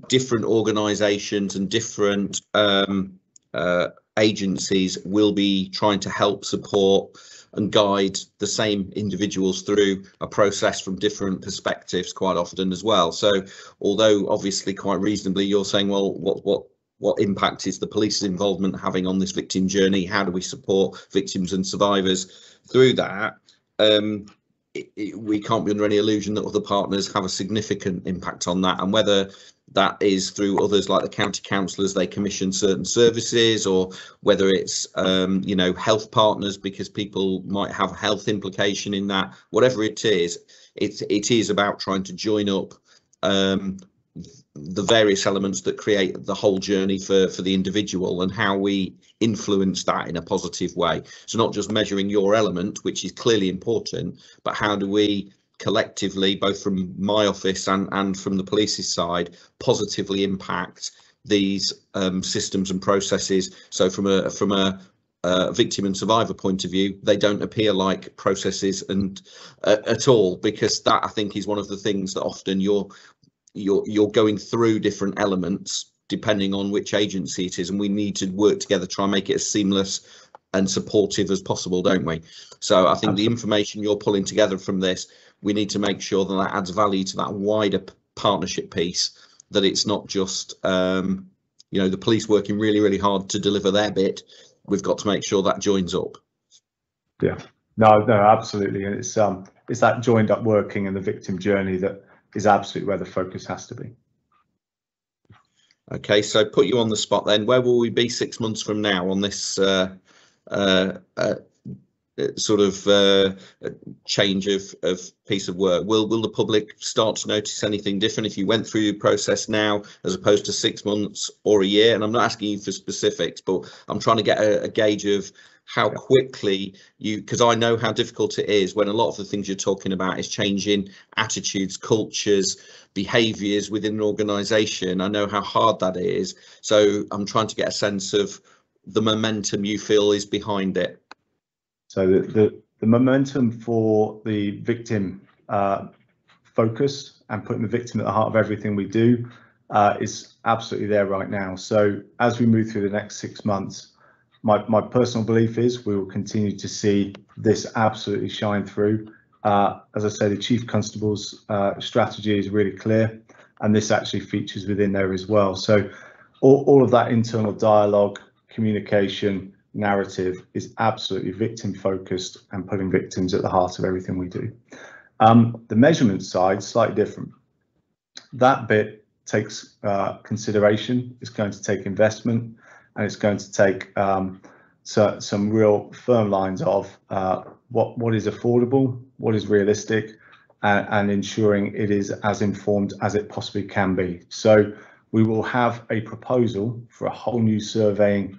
different organisations and different agencies will be trying to help support and guide the same individuals through a process from different perspectives quite often as well. So although obviously quite reasonably you're saying, well, what impact is the police's involvement having on this victim journey? How do we support victims and survivors through that? We can't be under any illusion that other partners have a significant impact on that, and whether that is through others like the county councillors, they commission certain services, or whether it's health partners because people might have health implication in that. Whatever it is about trying to join up the various elements that create the whole journey for the individual, and how we influence that in a positive way. So not just measuring your element, which is clearly important, but how do we collectively, both from my office and from the police's side, positively impact these systems and processes. So from a victim and survivor point of view, they don't appear like processes and at all, because that, I think, is one of the things that often you're going through different elements depending on which agency it is, and we need to work together, try and make it as seamless and supportive as possible, don't we? So I think the information you're pulling together from this, we need to make sure that that adds value to that wider partnership piece, that it's not just the police working really, really hard to deliver their bit. We've got to make sure that joins up. Yeah, no, absolutely. And it's that joined up working and the victim journey that is absolutely where the focus has to be. Okay, so put you on the spot then. Where will we be 6 months from now on this sort of change of piece of work? Will the public start to notice anything different if you went through the process now as opposed to 6 months or a year? And I'm not asking you for specifics, but I'm trying to get a gauge of how quickly because I know how difficult it is when a lot of the things you're talking about is changing attitudes, cultures, behaviours within an organisation. I know how hard that is. So I'm trying to get a sense of the momentum you feel is behind it. So the momentum for the victim focus and putting the victim at the heart of everything we do is absolutely there right now. So as we move through the next 6 months, my personal belief is we will continue to see this absolutely shine through. As I say, the Chief Constable's strategy is really clear, and this actually features within there as well. So all of that internal dialogue, communication, narrative is absolutely victim focused and putting victims at the heart of everything we do. The measurement side, slightly different. That bit takes consideration, it's going to take investment, and it's going to take some real firm lines of what is affordable, what is realistic, and ensuring it is as informed as it possibly can be. So we will have a proposal for a whole new surveying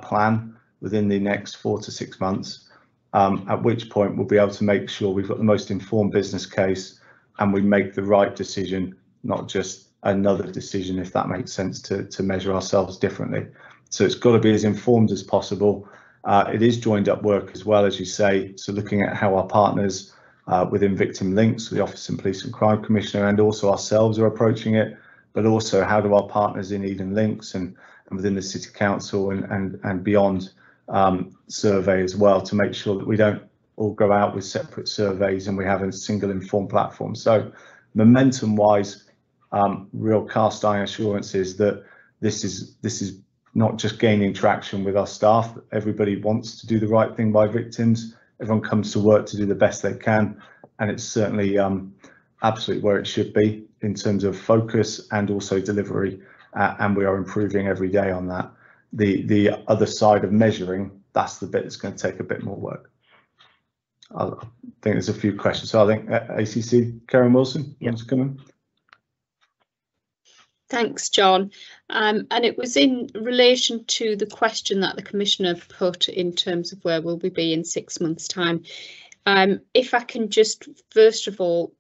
plan within the next 4 to 6 months, at which point we'll be able to make sure we've got the most informed business case and we make the right decision, not just another decision, if that makes sense, to measure ourselves differently. So it's got to be as informed as possible. It is joined up work as well, as you say, so looking at how our partners within Victim Links, the Office of Police and Crime Commissioner, and also ourselves are approaching it, but also how do our partners in Eden Links and within the City Council and beyond survey as well, to make sure that we don't all go out with separate surveys and we have a single informed platform. So momentum wise, real cast iron assurance is that this is not just gaining traction with our staff. Everybody wants to do the right thing by victims. Everyone comes to work to do the best they can, and it's certainly absolutely where it should be in terms of focus and also delivery, and we are improving every day on that. The other side of measuring, that's the bit that's going to take a bit more work. I think there's a few questions. So I think ACC, Karen Wilson, you want to come in? Thanks, John. And it was in relation to the question that the Commissioner put in terms of where will we be in 6 months' time. If I can just first of all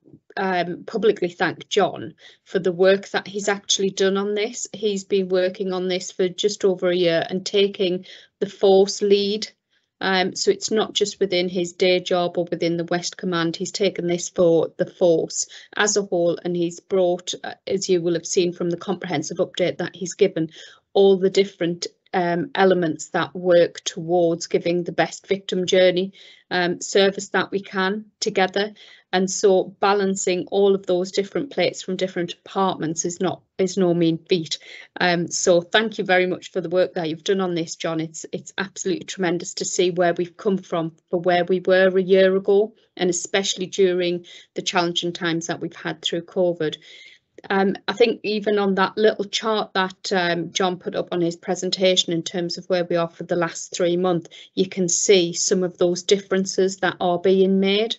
publicly thank John for the work that he's actually done on this. He's been working on this for just over a year and taking the force lead. So it's not just within his day job or within the West Command. He's taken this for the force as a whole, and he's brought, as you will have seen from the comprehensive update that he's given, all the different elements that work towards giving the best victim journey service that we can together. And so balancing all of those different plates from different departments is no mean feat. So thank you very much for the work that you've done on this, John. It's absolutely tremendous to see where we've come from for where we were a year ago, and especially during the challenging times that we've had through COVID. I think even on that little chart that John put up on his presentation in terms of where we are for the last 3 months, you can see some of those differences that are being made.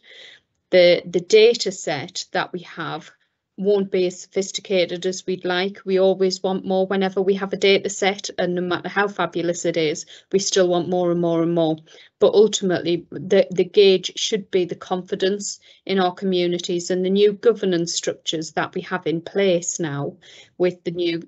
The data set that we have won't be as sophisticated as we'd like. We always want more whenever we have a data set, and no matter how fabulous it is, we still want more and more and more. But ultimately, the gauge should be the confidence in our communities and the new governance structures that we have in place now with the new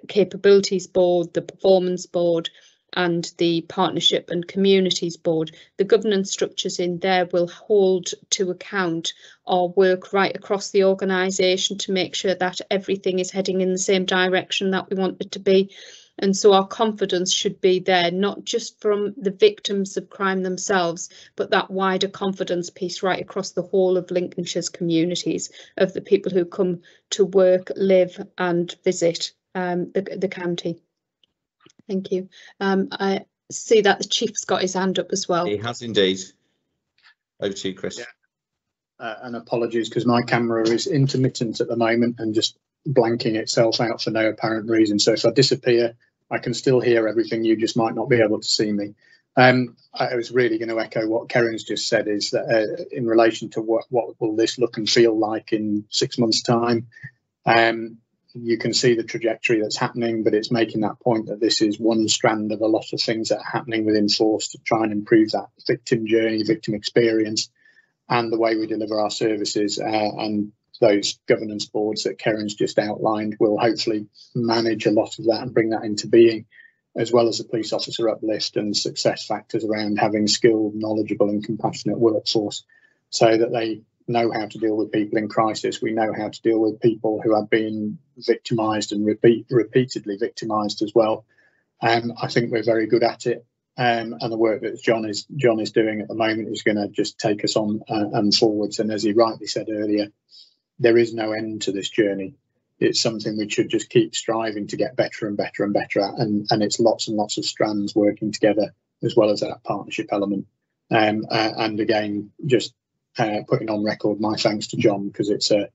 capabilities board, the performance board, and the Partnership and Communities Board. The governance structures in there will hold to account our work right across the organisation to make sure that everything is heading in the same direction that we want it to be. And so our confidence should be there, not just from the victims of crime themselves, but that wider confidence piece right across the whole of Lincolnshire's communities, of the people who come to work, live and visit the county. Thank you. I see that the Chief's got his hand up as well. He has indeed. Over to you, Chris. Yeah. And apologies because my camera is intermittent at the moment and just blanking itself out for no apparent reason. So if I disappear, I can still hear everything. You just might not be able to see me. I was really going to echo what Karen's just said, is that in relation to what will this look and feel like in 6 months' time. you can see the trajectory that's happening, but it's making that point that this is one strand of a lot of things that are happening within Force to try and improve that victim journey, victim experience, and the way we deliver our services. And those governance boards that Keren's just outlined will hopefully manage a lot of that and bring that into being, as well as the police officer uplift and success factors around having skilled, knowledgeable and compassionate workforce, so that they know how to deal with people in crisis. We know how to deal with people who have been victimised and repeatedly victimised as well. I think we're very good at it, and the work that John is doing at the moment is going to just take us on and forwards. And as he rightly said earlier, there is no end to this journey. It's something we should just keep striving to get better and better and better at, and it's lots and lots of strands working together, as well as that partnership element. And again, just putting on record my thanks to John, because it's a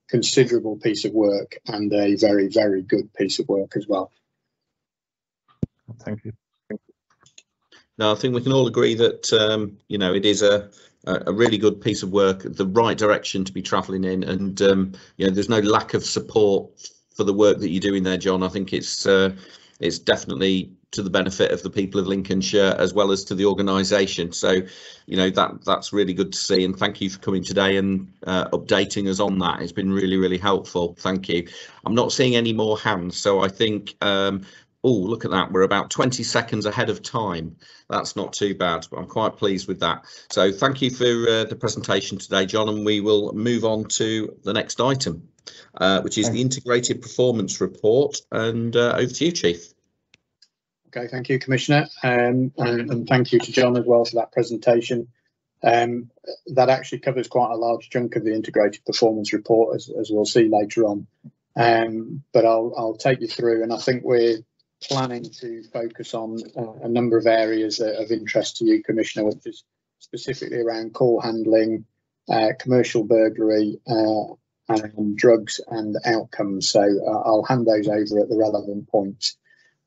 considerable piece of work and a very, very good piece of work as well. Thank you. No, I think we can all agree that you know, it is a really good piece of work, the right direction to be travelling in, and you know, there's no lack of support for the work that you're doing there, John. I think it's definitely to the benefit of the people of Lincolnshire as well as to the organisation. So, you know, that's really good to see, and thank you for coming today and updating us on that. It's been really, really helpful. Thank you. I'm not seeing any more hands, so I think oh, look at that, we're about 20 seconds ahead of time. That's not too bad, but I'm quite pleased with that. So thank you for the presentation today, John, and we will move on to the next item, which is the Integrated Performance Report, and over to you, Chief. Okay, thank you, Commissioner, and thank you to John as well for that presentation. That actually covers quite a large chunk of the Integrated Performance Report, as we'll see later on. But I'll take you through, and I think we're planning to focus on a number of areas of interest to you, Commissioner, which is specifically around call handling, commercial burglary, and drugs and outcomes. So I'll hand those over at the relevant points.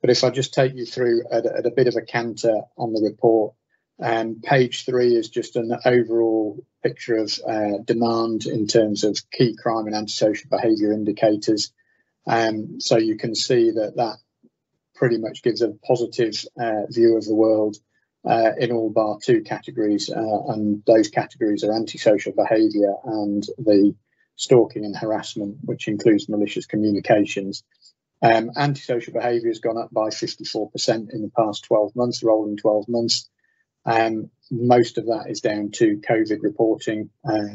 But if I just take you through at a bit of a canter on the report, page 3 is just an overall picture of demand in terms of key crime and antisocial behaviour indicators. So you can see that pretty much gives a positive view of the world in all bar 2 categories, and those categories are antisocial behaviour and the stalking and harassment, which includes malicious communications. Antisocial behaviour has gone up by 54% in the past 12 months, rolling 12 months. Most of that is down to COVID reporting,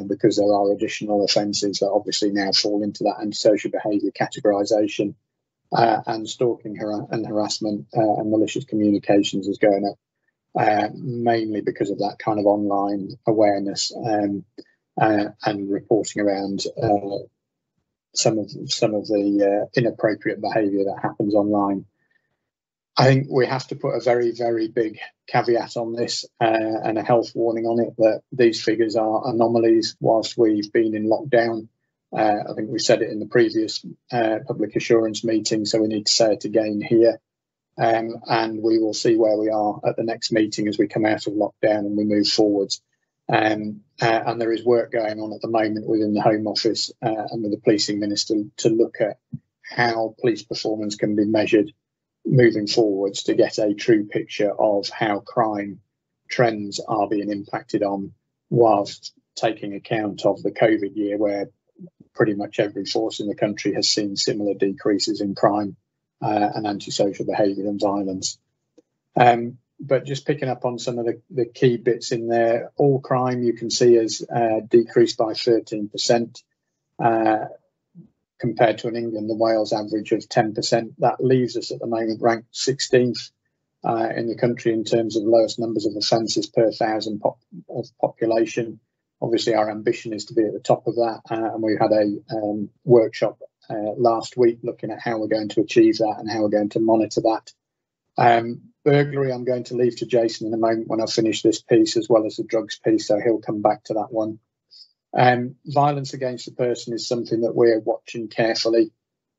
because there are additional offences that obviously now fall into that antisocial behaviour categorisation. And stalking and harassment and malicious communications is going up, mainly because of that kind of online awareness and reporting around some of the inappropriate behaviour that happens online. I think we have to put a very, very big caveat on this and a health warning on it, that these figures are anomalies whilst we've been in lockdown. I think we said it in the previous public assurance meeting, so we need to say it again here. And we will see where we are at the next meeting as we come out of lockdown and we move forwards. And there is work going on at the moment within the Home Office and with the Policing Minister to look at how police performance can be measured moving forwards to get a true picture of how crime trends are being impacted on, whilst taking account of the COVID year, where pretty much every force in the country has seen similar decreases in crime and antisocial behaviour and violence. But just picking up on some of the key bits in there, all crime you can see has decreased by 13% compared to an England and Wales average of 10%. That leaves us at the moment ranked 16th in the country in terms of lowest numbers of offences per thousand of population. Obviously, our ambition is to be at the top of that, and we had a workshop last week looking at how we're going to achieve that and how we're going to monitor that. Burglary, I'm going to leave to Jason in a moment when I finish this piece, as well as the drugs piece, so he'll come back to that one. Violence against the person is something that we're watching carefully.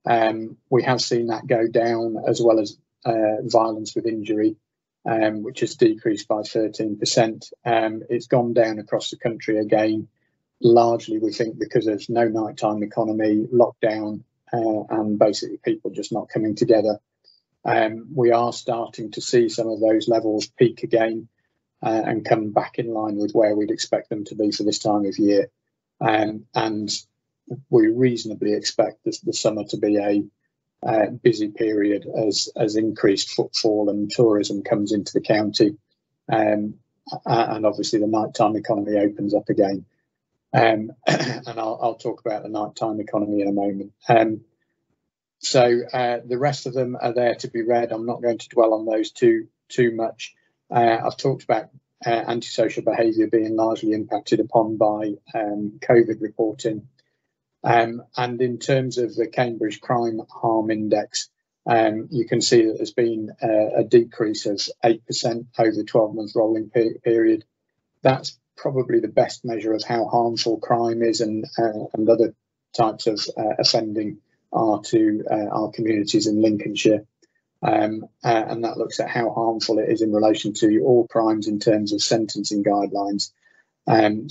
We have seen that go down, as well as violence with injury, which has decreased by 13%. It's gone down across the country again, largely we think because of no nighttime economy, lockdown, and basically people just not coming together. We are starting to see some of those levels peak again and come back in line with where we'd expect them to be for this time of year. And we reasonably expect the summer to be a busy period as increased footfall and tourism comes into the county. And obviously the nighttime economy opens up again. And I'll talk about the nighttime economy in a moment. So the rest of them are there to be read. I'm not going to dwell on those too much. I've talked about antisocial behaviour being largely impacted upon by COVID reporting. And in terms of the Cambridge Crime Harm Index, you can see that there's been a decrease of 8% over the 12-month rolling period. That's probably the best measure of how harmful crime is and other types of offending are to our communities in Lincolnshire. And that looks at how harmful it is in relation to all crimes in terms of sentencing guidelines.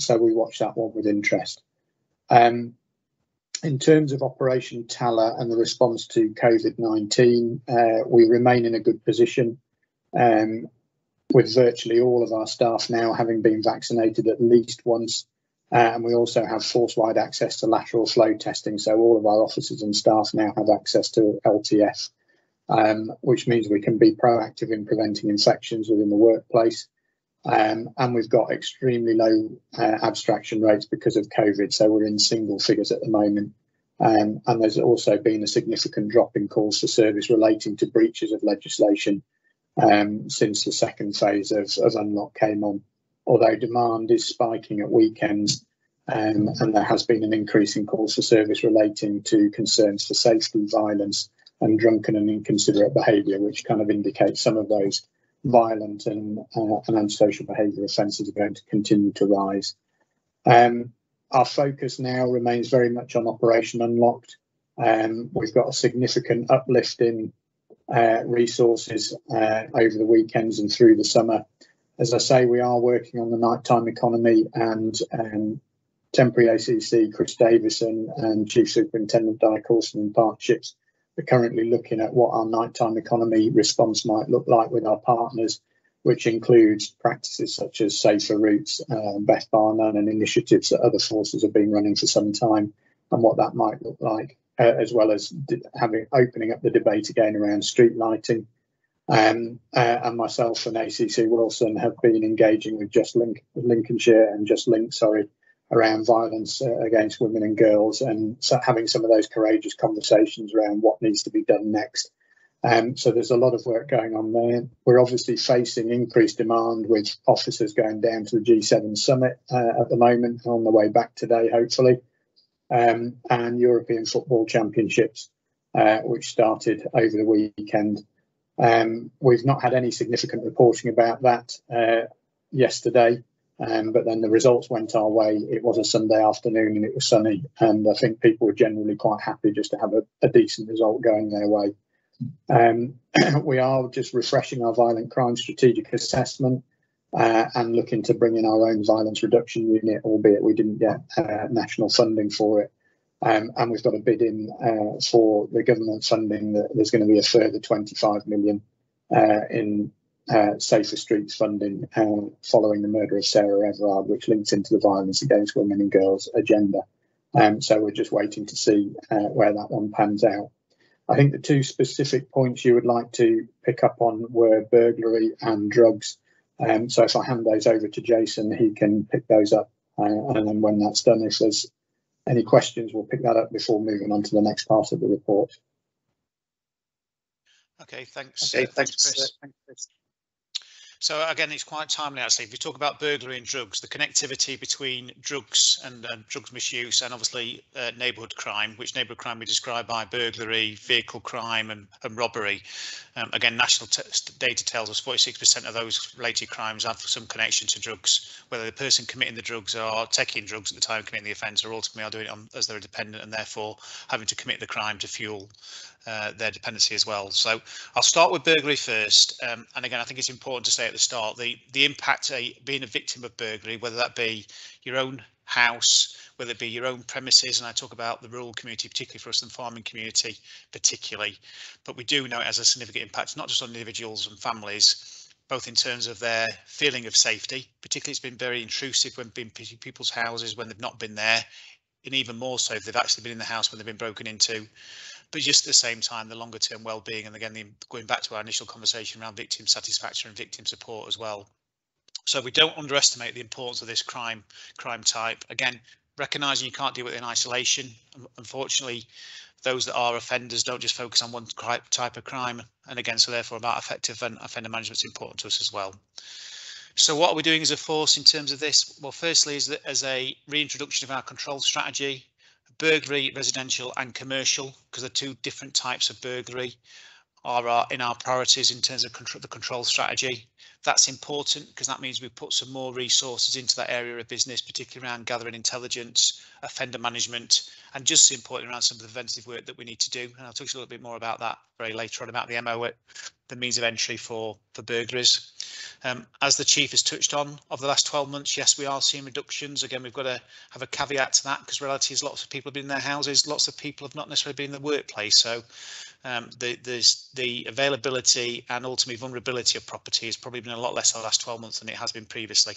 So we watch that one with interest. In terms of Operation Tala and the response to COVID-19, we remain in a good position with virtually all of our staff now having been vaccinated at least once. And we also have force-wide access to lateral flow testing. So all of our officers and staff now have access to LTF, which means we can be proactive in preventing infections within the workplace. And we've got extremely low abstraction rates because of COVID. So we're in single figures at the moment. And there's also been a significant drop in calls for service relating to breaches of legislation since the second phase of Unlock came on. Although demand is spiking at weekends, and there has been an increase in calls for service relating to concerns for safety, violence and drunken and inconsiderate behaviour, which kind of indicates some of those violent and antisocial behaviour offences are going to continue to rise. Our focus now remains very much on Operation Unlocked. We've got a significant uplift in resources over the weekends and through the summer. As I say, we are working on the nighttime economy, and temporary ACC Chris Davison and Chief Superintendent Di Coulson in partnerships are currently looking at what our nighttime economy response might look like with our partners, which includes practices such as safer routes, Beth Barnum, and initiatives that other forces have been running for some time, and what that might look like, as well as opening up the debate again around street lighting. And myself and ACC Wilson have been engaging with Lincolnshire and Just Link, around violence against women and girls, and so having some of those courageous conversations around what needs to be done next. So there's a lot of work going on there. We're obviously facing increased demand with officers going down to the G7 summit at the moment, on the way back today, hopefully, and European Football Championships, which started over the weekend. We've not had any significant reporting about that yesterday, but then the results went our way. It was a Sunday afternoon and it was sunny, and I think people were generally quite happy just to have a decent result going their way. We are just refreshing our violent crime strategic assessment and looking to bring in our own violence reduction unit, albeit we didn't get national funding for it. And we've got a bid in for the government funding that there's going to be a further 25 million in Safer Streets funding following the murder of Sarah Everard, which links into the violence against women and girls agenda. So we're just waiting to see where that one pans out. I think the two specific points you would like to pick up on were burglary and drugs. So if I hand those over to Jason, he can pick those up. And then when that's done, if there's any questions, we'll pick that up before moving on to the next part of the report. Okay, thanks. Thanks, Chris. So again, it's quite timely actually. If you talk about burglary and drugs, the connectivity between drugs and drugs misuse, and obviously neighbourhood crime, which neighbourhood crime we describe by burglary, vehicle crime and robbery. Again, national data tells us 46% of those related crimes have some connection to drugs, whether the person committing the drugs are taking drugs at the time of committing the offence, or ultimately are doing it as they're dependent and therefore having to commit the crime to fuel their dependency as well. So I'll start with burglary first, and again I think it's important to say at the start the impact being a victim of burglary, whether that be your own house, whether it be your own premises, and I talk about the rural community, particularly for us, and farming community particularly, but we do know it has a significant impact, not just on individuals and families, both in terms of their feeling of safety, particularly it's been very intrusive when being people's houses when they've not been there, and even more so if they've actually been in the house when they've been broken into. But just at the same time, the longer term well-being, and again, going back to our initial conversation around victim satisfaction and victim support as well. So we don't underestimate the importance of this crime type. Again, recognising you can't deal with it in isolation. Unfortunately, those that are offenders don't just focus on one type of crime. And again, so therefore about effective offender management is important to us as well. So what are we doing as a force in terms of this? Well, firstly, is that as a reintroduction of our control strategy, burglary, residential and commercial, because they're two different types of burglary, are in our priorities in terms of the control strategy. That's important because that means we put some more resources into that area of business, particularly around gathering intelligence, offender management, and just as important around some of the preventive work that we need to do. And I'll talk a little bit more about that very later on about the MO, the means of entry for burglaries. As the Chief has touched on, over the last 12 months, yes, we are seeing reductions. Again, we've got to have a caveat to that because reality is lots of people have been in their houses, lots of people have not necessarily been in the workplace. So the availability and ultimately vulnerability of property has probably been a lot less over the last 12 months than it has been previously.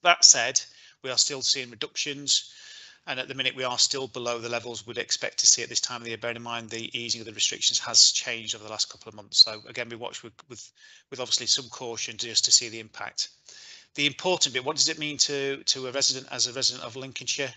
That said, we are still seeing reductions, and at the minute we are still below the levels we'd expect to see at this time of the year. Bearing in mind the easing of the restrictions has changed over the last couple of months. So again, we watch with obviously some caution just to see the impact. The important bit, what does it mean to a resident as a resident of Lincolnshire?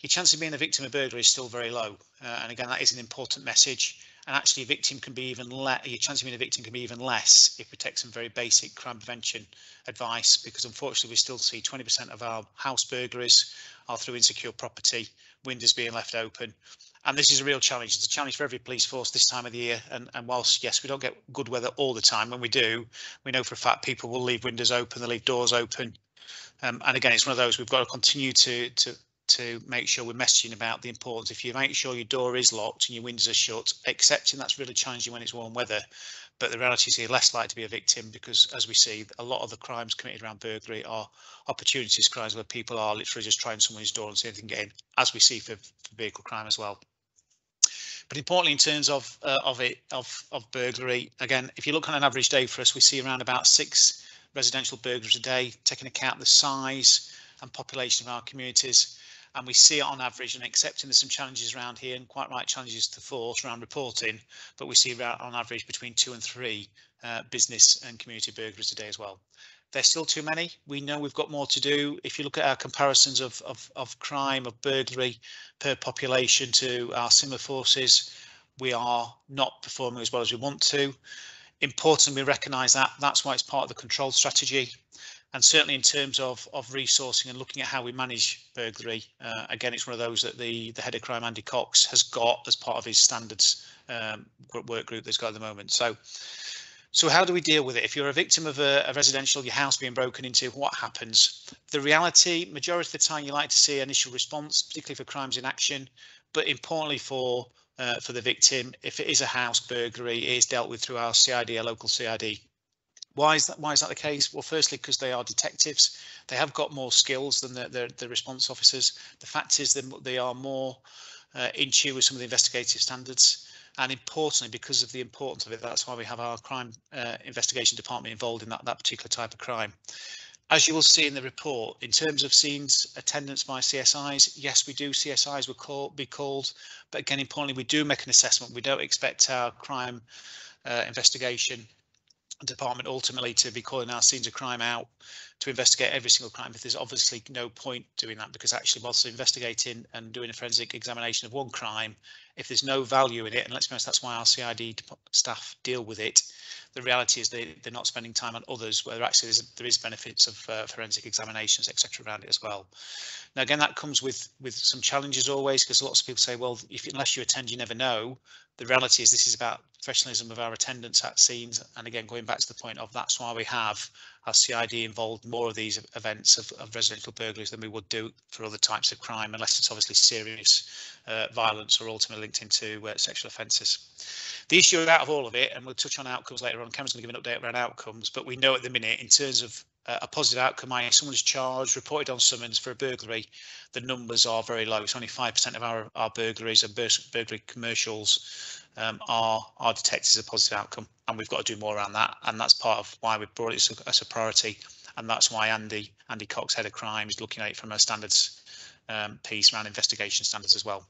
Your chance of being a victim of burglary is still very low, and again that is an important message. And actually, a victim can be even less. Your chance of being a victim can be even less if we take some very basic crime prevention advice, because unfortunately we still see 20% of our house burglaries are through insecure property, windows being left open, and this is a real challenge. It's a challenge for every police force this time of the year. And whilst yes, we don't get good weather all the time, when we do, we know for a fact people will leave windows open, they leave doors open, and again, it's one of those we've got to continue to make sure we're messaging about the importance. If you make sure your door is locked and your windows are shut, accepting that's really challenging when it's warm weather, but the reality is you're less likely to be a victim, because as we see, a lot of the crimes committed around burglary are opportunities crimes where people are literally just trying someone's door and see if they can get in, as we see for vehicle crime as well. But importantly, in terms of burglary, again, if you look on an average day for us, we see around about 6 residential burglaries a day, taking account the size and population of our communities. And we see it on average, and accepting there's some challenges around here, and quite right challenges to force around reporting, but we see around on average between 2 and 3 business and community burglaries a day as well. There's still too many. We know we've got more to do. If you look at our comparisons of crime, of burglary per population to our similar forces, we are not performing as well as we want to. Importantly, we recognise that. That's why it's part of the control strategy. And certainly in terms of resourcing and looking at how we manage burglary, again, it's one of those that the head of crime, Andy Cox, has got as part of his standards work group that's got at the moment. So how do we deal with it? If you're a victim of a residential, your house being broken into, what happens? The reality, majority of the time, you like to see initial response, particularly for crimes in action, but importantly for the victim, if it is a house burglary, it is dealt with through our CID, our local CID. Why is that the case? Well, firstly, because they are detectives. They have got more skills than the response officers. The fact is that they are more in tune with some of the investigative standards. And importantly, because of the importance of it, that's why we have our crime investigation department involved in that particular type of crime. As you will see in the report, in terms of scenes attendance by CSIs, yes, we do. CSIs will be called, but again, importantly, we do make an assessment. We don't expect our crime investigation department ultimately to be calling our scenes of crime out to investigate every single crime, if there's obviously no point doing that, because actually whilst investigating and doing a forensic examination of one crime, if there's no value in it, and let's be honest, that's why our CID staff deal with it, the reality is they're not spending time on others where actually there is benefits of forensic examinations, etc. around it as well. Now again, that comes with some challenges always, because lots of people say, well, unless you attend, you never know. The reality is this is about professionalism of our attendance at scenes, and again, going back to the point of that's why we have our CID involved in more of these events of residential burglaries than we would do for other types of crime, unless it's obviously serious violence or ultimately linked into sexual offences. The issue out of all of it, and we'll touch on outcomes later on, Cameron's going to give an update around outcomes, but we know at the minute in terms of a positive outcome, i.e. someone's charged, reported on summons for a burglary, the numbers are very low. It's only 5% of our burglaries and burglary commercials are detected as a positive outcome, and we've got to do more around that, and that's part of why we've brought it as a priority, and that's why Andy Cox, Head of Crime, is looking at it from a standards piece around investigation standards as well.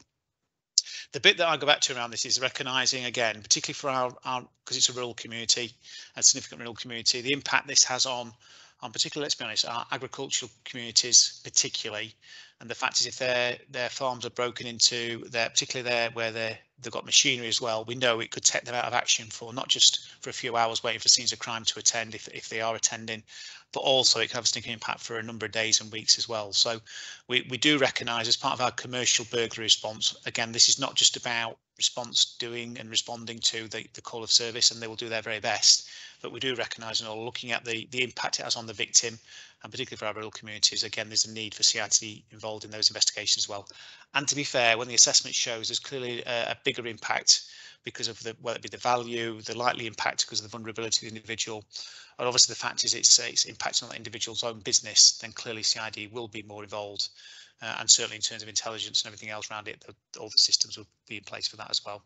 The bit that I go back to around this is recognising, again, particularly for our because it's a rural community, a significant rural community, the impact this has on particularly, let's be honest, our agricultural communities particularly, and the fact is if their farms are broken into, particularly there where they've got machinery as well, we know it could take them out of action for not just for a few hours waiting for scenes of crime to attend if they are attending, but also it can have a significant impact for a number of days and weeks as well. So we do recognise as part of our commercial burglary response, again, this is not just about response doing and responding to the call of service, and they will do their very best, but we do recognise and are looking at the impact it has on the victim, and particularly for our rural communities. Again, there's a need for CIT involved in those investigations as well. And to be fair, when the assessment shows there's clearly a bigger impact because of whether it be the value, the likely impact because of the vulnerability of the individual, and obviously the fact is it's impacting on that individual's own business, then clearly CID will be more involved. And certainly in terms of intelligence and everything else around it, all the systems will be in place for that as well.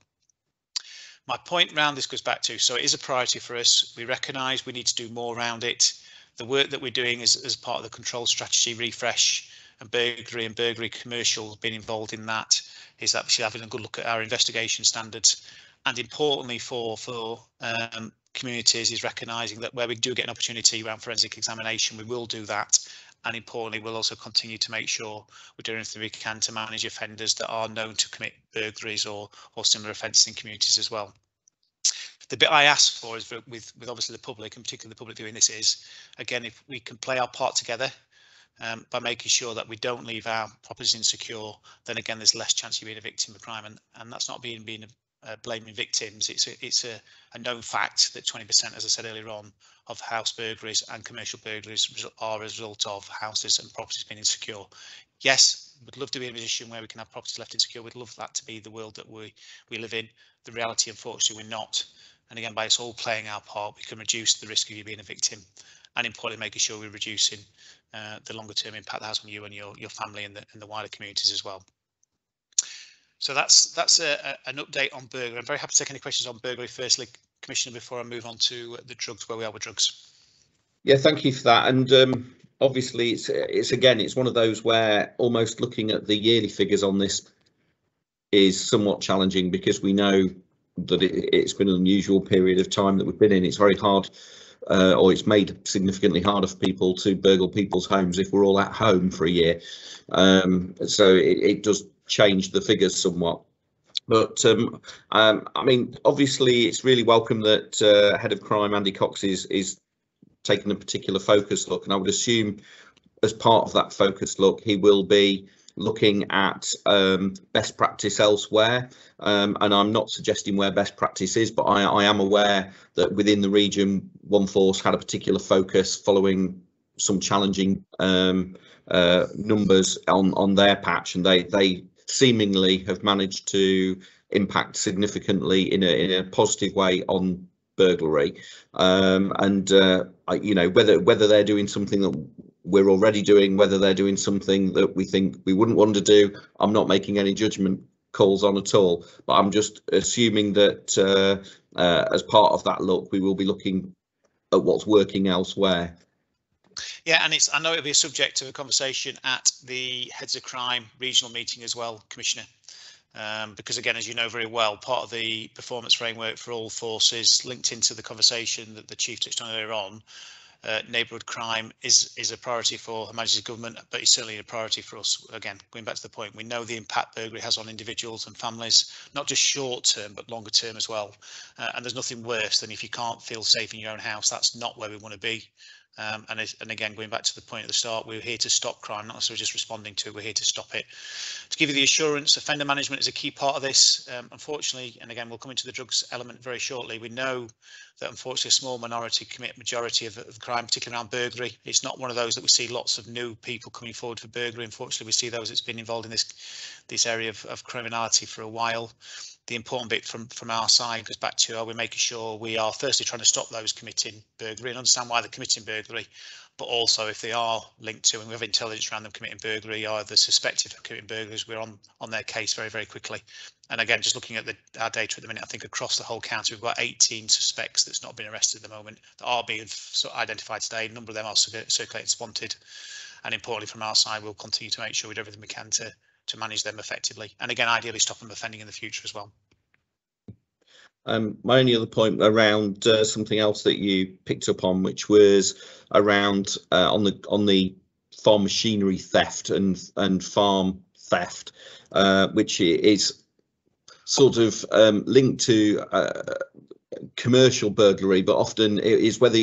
My point around this goes back to, so it is a priority for us. We recognise we need to do more around it. The work that we're doing as part of the control strategy refresh and burglary commercial, being involved in that, is actually having a good look at our investigation standards, and importantly for communities is recognising that where we do get an opportunity around forensic examination, we will do that. And importantly, we'll also continue to make sure we're doing everything we can to manage offenders that are known to commit burglaries or similar offences in communities as well. The bit I ask for is with obviously the public, and particularly the public doing this, is, again, if we can play our part together by making sure that we don't leave our properties insecure, then again, there's less chance of you being a victim of crime. And that's not being blaming victims. It's a known fact that 20%, as I said earlier on, of house burglaries and commercial burglaries are a result of houses and properties being insecure. Yes, we'd love to be in a position where we can have properties left insecure. We'd love that to be the world that we live in. The reality, unfortunately, we're not. And again, by us all playing our part, we can reduce the risk of you being a victim, and importantly, making sure we're reducing the longer term impact that has on you and your family and the wider communities as well. So that's an update on burglary. I'm very happy to take any questions on burglary firstly, Commissioner, before I move on to the drugs, where we are with drugs. Yeah, thank you for that. And obviously, it's one of those where almost looking at the yearly figures on this is somewhat challenging, because we know that it's been an unusual period of time that we've been in. It's very hard, or it's made significantly harder for people to burgle people's homes if we're all at home for a year. So it does change the figures somewhat. But I mean, obviously, it's really welcome that Head of Crime Andy Cox is taking a particular focus look, and I would assume as part of that focus look, he will be looking at best practice elsewhere, and I'm not suggesting where best practice is, but I am aware that within the region, one force had a particular focus following some challenging numbers on their patch, and they seemingly have managed to impact significantly in a positive way on burglary, and you know, whether they're doing something that we're already doing, whether they're doing something that we think we wouldn't want to do, I'm not making any judgment calls on at all, but I'm just assuming that as part of that look, we will be looking at what's working elsewhere. Yeah, and I know it'll be a subject of a conversation at the Heads of Crime regional meeting as well, Commissioner, because again, as you know very well, part of the performance framework for all forces linked into the conversation that the Chief touched on earlier on, neighbourhood crime is a priority for Her Majesty's government, but it's certainly a priority for us. Again, going back to the point, we know the impact burglary has on individuals and families, not just short term, but longer term as well. And there's nothing worse than if you can't feel safe in your own house. That's not where we want to be. And again, going back to the point at the start, we're here to stop crime, not necessarily just responding to it, we're here to stop it. To give you the assurance, offender management is a key part of this. Unfortunately, and again, we'll come into the drugs element very shortly, we know that unfortunately a small minority commit majority of crime, particularly around burglary. It's not one of those that we see lots of new people coming forward for burglary. Unfortunately, we see those that's been involved in this area of criminality for a while. the important bit from our side goes back to, are we making sure we are firstly trying to stop those committing burglary and understand why they're committing burglary, but also if they are linked to and we have intelligence around them committing burglary or they're suspected of committing burglaries, we're on their case very, very quickly. And again, just looking at our data at the minute, I think across the whole county we've got 18 suspects that's not been arrested at the moment that are being identified today. A number of them are circulating as wanted, and importantly from our side we'll continue to make sure we do everything we can to manage them effectively, and again ideally stop them offending in the future as well. My only other point around something else that you picked up on, which was around on the farm machinery theft and farm theft, which is sort of linked to commercial burglary, but often it is whether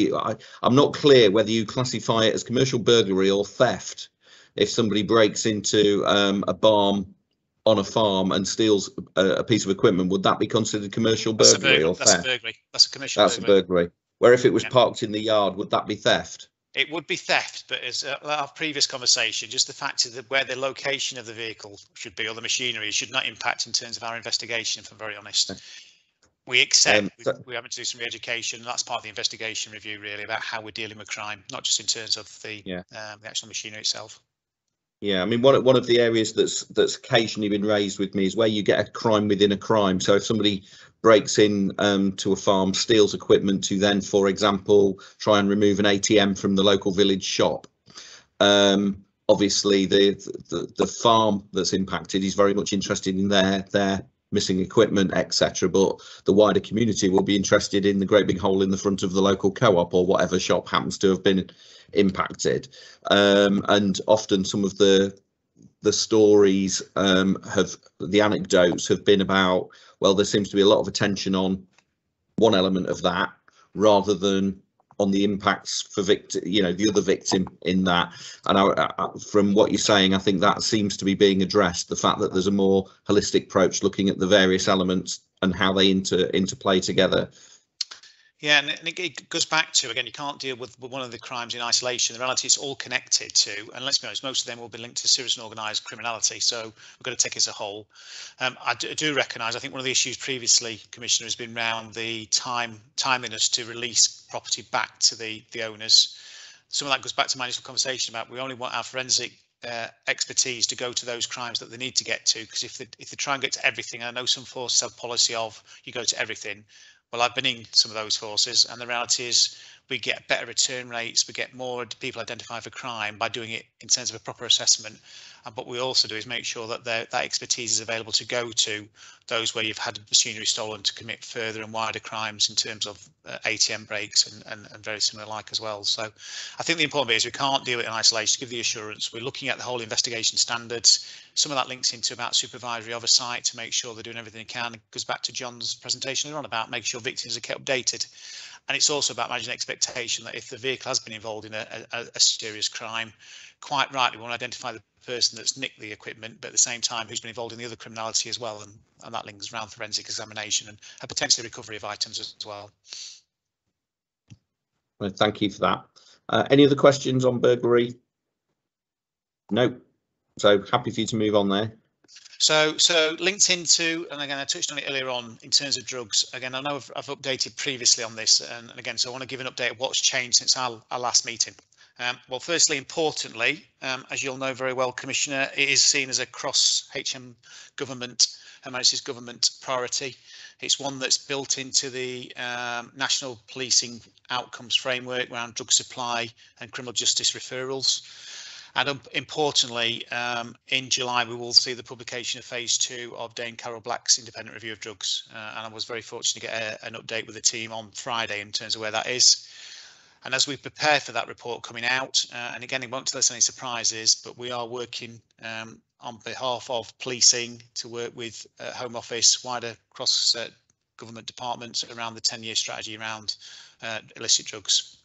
I'm not clear whether you classify it as commercial burglary or theft. If somebody breaks into a barn on a farm and steals a piece of equipment, would that be considered commercial burglary or theft? That's a burglary. That's a commercial burglary. That's a burglary. Where if it was parked in the yard, would that be theft? It would be theft, but as our previous conversation, just the fact that where the location of the vehicle should be or the machinery should not impact in terms of our investigation, if I'm very honest. We accept we having to do some re-education, and that's part of the investigation review really about how we're dealing with crime, not just in terms of the actual machinery itself. Yeah, I mean, one of the areas that's occasionally been raised with me is where you get a crime within a crime. So if somebody breaks in to a farm, steals equipment to then, for example, try and remove an ATM from the local village shop, obviously the farm that's impacted is very much interested in their missing equipment, etc. But the wider community will be interested in the great big hole in the front of the local co-op or whatever shop happens to have been impacted. And often some of the stories the anecdotes have been about, well, there seems to be a lot of attention on one element of that rather than on the impacts for the other victim in that. And from what you're saying, I think that seems to be being addressed, the fact that there's a more holistic approach looking at the various elements and how they interplay together. Yeah, and it goes back to, again, you can't deal with one of the crimes in isolation. The reality it's all connected to, and let's be honest, most of them will be linked to serious and organised criminality. So we've got to take it as a whole. I do recognise, I think one of the issues previously, Commissioner, has been around the timeliness to release property back to the owners. Some of that goes back to my initial conversation about we only want our forensic expertise to go to those crimes that they need to get to, because if they try and get to everything, and I know some forces have policy of you go to everything. Well, I've been in some of those forces, and the reality is we get better return rates, we get more people identified for crime by doing it in terms of a proper assessment. And what we also do is make sure that that expertise is available to go to those where you've had machinery stolen to commit further and wider crimes in terms of ATM breaks and very similar like as well. So I think the important bit is we can't deal it in isolation, give the assurance. We're looking at the whole investigation standards. Some of that links into about supervisory oversight to make sure they're doing everything they can. It goes back to John's presentation earlier on about making sure victims are kept updated. And it's also about managing expectation that if the vehicle has been involved in a serious crime, quite rightly we want to identify the person that's nicked the equipment, but at the same time who's been involved in the other criminality as well, and that links around forensic examination and a potentially recovery of items as well. Well, thank you for that. Any other questions on burglary? No. So happy for you to move on there. So linked into, and again I touched on it earlier on in terms of drugs. Again, I know I've updated previously on this, and again, so I want to give an update of what's changed since our last meeting. Well, firstly, importantly, as you'll know very well, Commissioner, it is seen as a cross HM government, Her Majesty's government priority. It's one that's built into the National Policing Outcomes Framework around drug supply and criminal justice referrals. And importantly, in July, we will see the publication of phase 2 of Dame Carol Black's independent review of drugs. And I was very fortunate to get an update with the team on Friday in terms of where that is. And as we prepare for that report coming out, and again, it won't tell us any surprises, but we are working on behalf of policing to work with Home Office, wider cross government departments around the 10-year strategy around illicit drugs.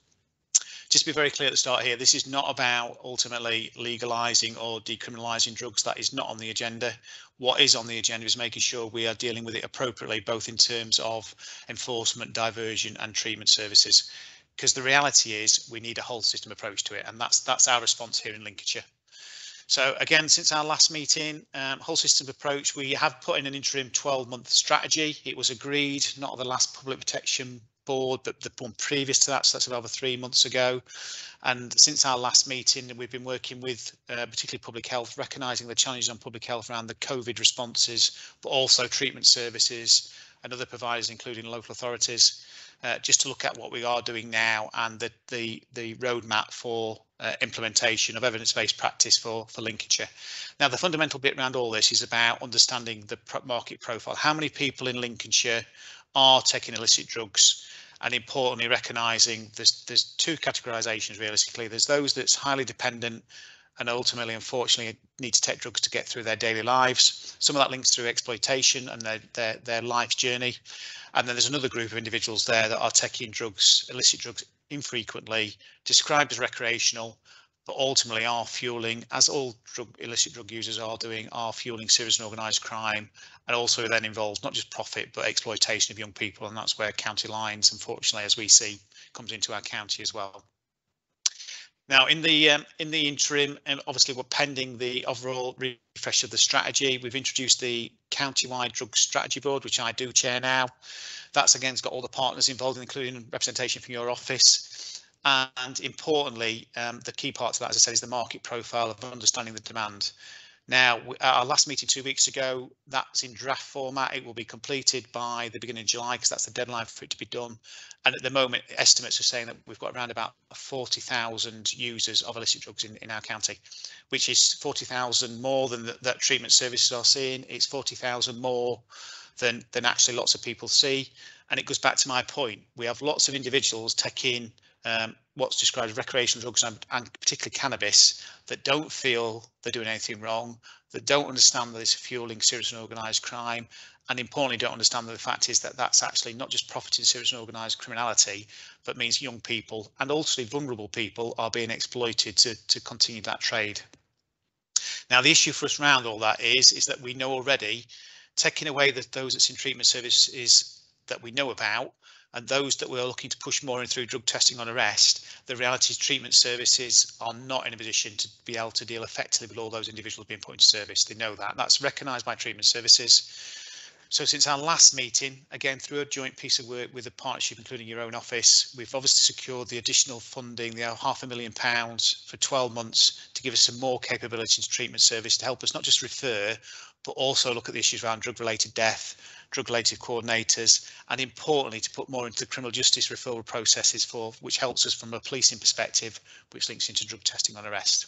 Just to be very clear at the start here, this is not about ultimately legalising or decriminalising drugs. That is not on the agenda. What is on the agenda is making sure we are dealing with it appropriately, both in terms of enforcement, diversion and treatment services. Because the reality is we need a whole system approach to it, and that's our response here in Lincolnshire. So again, since our last meeting, whole system approach, we have put in an interim 12-month strategy. It was agreed, not the last public protection board, but the one previous to that, so that's over 3 months ago. And since our last meeting, we've been working with particularly public health, recognising the challenges on public health around the COVID responses, but also treatment services and other providers, including local authorities, just to look at what we are doing now and the roadmap for implementation of evidence-based practice for Lincolnshire. Now, the fundamental bit around all this is about understanding the market profile. How many people in Lincolnshire are taking illicit drugs? And importantly, recognising there's two categorisations realistically. There's those that's highly dependent and ultimately, unfortunately, need to take drugs to get through their daily lives. Some of that links through exploitation and their life journey. And then there's another group of individuals there that are taking drugs, illicit drugs, infrequently, described as recreational, but ultimately are fueling, as all illicit drug users are doing, are fueling serious and organised crime, and also then involves not just profit but exploitation of young people, and that's where county lines, unfortunately, as we see, comes into our county as well. Now, in the interim, and obviously we're pending the overall refresh of the strategy. We've introduced the county-wide drug strategy board, which I do chair now. That's again got all the partners involved, including representation from your office. And importantly, the key part of that, as I said, is the market profile of understanding the demand. Now, at our last meeting 2 weeks ago, that's in draft format. It will be completed by the beginning of July because that's the deadline for it to be done. And at the moment, estimates are saying that we've got around about 40,000 users of illicit drugs in our county, which is 40,000 more than that treatment services are seeing. It's 40,000 more than actually lots of people see. And it goes back to my point. We have lots of individuals taking what's described as recreational drugs and particularly cannabis that don't feel they're doing anything wrong, that don't understand that it's fueling serious and organised crime, and importantly don't understand that the fact is that that's actually not just profiting serious and organised criminality, but means young people and also vulnerable people are being exploited to continue that trade. Now, the issue for us around all that is that we know already, taking away those that's in treatment services that we know about, and those that we're looking to push more in through drug testing on arrest, the reality is treatment services are not in a position to be able to deal effectively with all those individuals being put into service. They know that. That's recognised by treatment services. So since our last meeting, again, through a joint piece of work with a partnership, including your own office, we've obviously secured the additional funding, the £500,000 for 12 months to give us some more capability into treatment service to help us not just refer, but also look at the issues around drug-related death, drug-related coordinators, and importantly, to put more into the criminal justice referral processes which helps us from a policing perspective, which links into drug testing on arrest.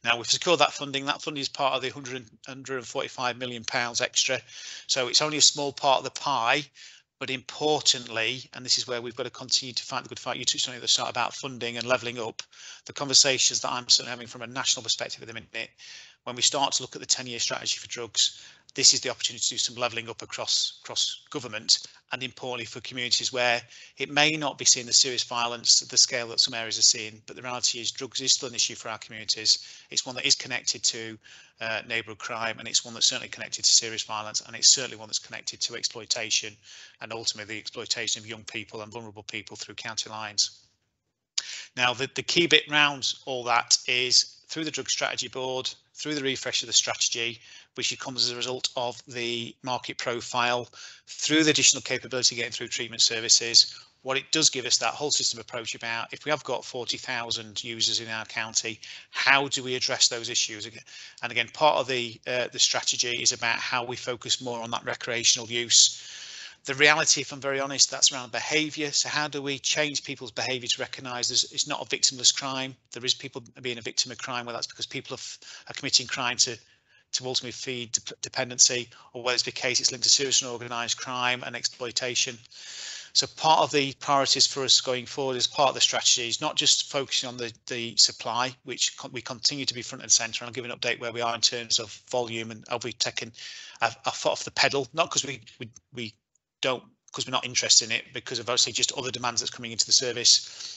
Now, we've secured that funding. That funding is part of the £145 million extra. So it's only a small part of the pie, but importantly, and this is where we've got to continue to fight the good fight. You touched on it at the start about funding and levelling up. The conversations that I'm certainly having from a national perspective at the minute, when we start to look at the 10-year strategy for drugs, this is the opportunity to do some levelling up across government, and importantly for communities where it may not be seeing the serious violence at the scale that some areas are seeing, but the reality is drugs is still an issue for our communities. It's one that is connected to neighbourhood crime, and it's one that's certainly connected to serious violence, and it's certainly one that's connected to exploitation and ultimately the exploitation of young people and vulnerable people through county lines. Now, the key bit around all that is through the drug strategy board, through the refresh of the strategy, which comes as a result of the market profile, through the additional capability getting through treatment services. What it does give us that whole system approach about, if we have got 40,000 users in our county, how do we address those issues? And again, part of the strategy is about how we focus more on that recreational use. The reality, if I'm very honest, that's around behaviour. So how do we change people's behaviour to recognise it's not a victimless crime? There is people being a victim of crime, whether that's because people are committing crime to ultimately feed dependency, or whether it's because it's linked to serious and organised crime and exploitation. So part of the priorities for us going forward as part of the strategy is not just focusing on the supply, which we continue to be front and centre, and I'll give an update where we are in terms of volume, and I'll be taking a foot off the pedal, not because we don't, because we're not interested in it, because of obviously just other demands that's coming into the service.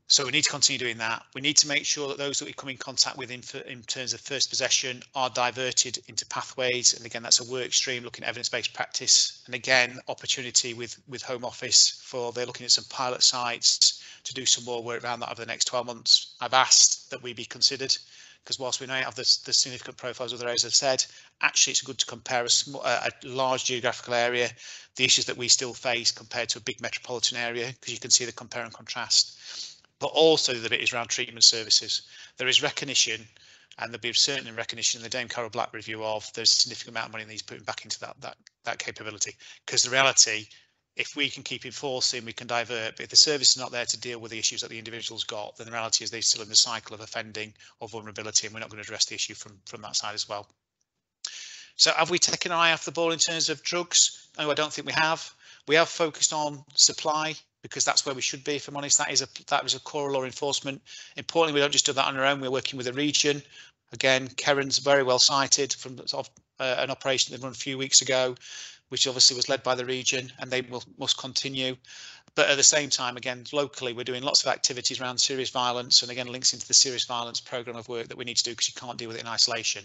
So we need to continue doing that. We need to make sure that those that we come in contact with in terms of first possession are diverted into pathways. And again, that's a work stream looking at evidence-based practice. And again, opportunity with Home Office they're looking at some pilot sites to do some more work around that over the next 12 months. I've asked that we be considered, because whilst we may have the significant profiles of the areas I've said, actually it's good to compare a large geographical area, the issues that we still face compared to a big metropolitan area, because you can see the compare and contrast. But also the bit is around treatment services. There is recognition, and there'll be certainly recognition in the Dame Carol Black review of there's a significant amount of money that he's putting back into that capability. Because the reality, if we can keep enforcing, we can divert. But if the service is not there to deal with the issues that the individual's got, then the reality is they're still in the cycle of offending or vulnerability, and we're not going to address the issue from that side as well. So have we taken our eye off the ball in terms of drugs? No, I don't think we have. We have focused on supply, because that's where we should be, if I'm honest. That is a core law enforcement. Importantly, we don't just do that on our own. We're working with a region. Again, Keren's very well cited from an operation they run a few weeks ago, which obviously was led by the region, and they must continue. But at the same time, again, locally, we're doing lots of activities around serious violence, and again, links into the serious violence programme of work that we need to do, because you can't deal with it in isolation.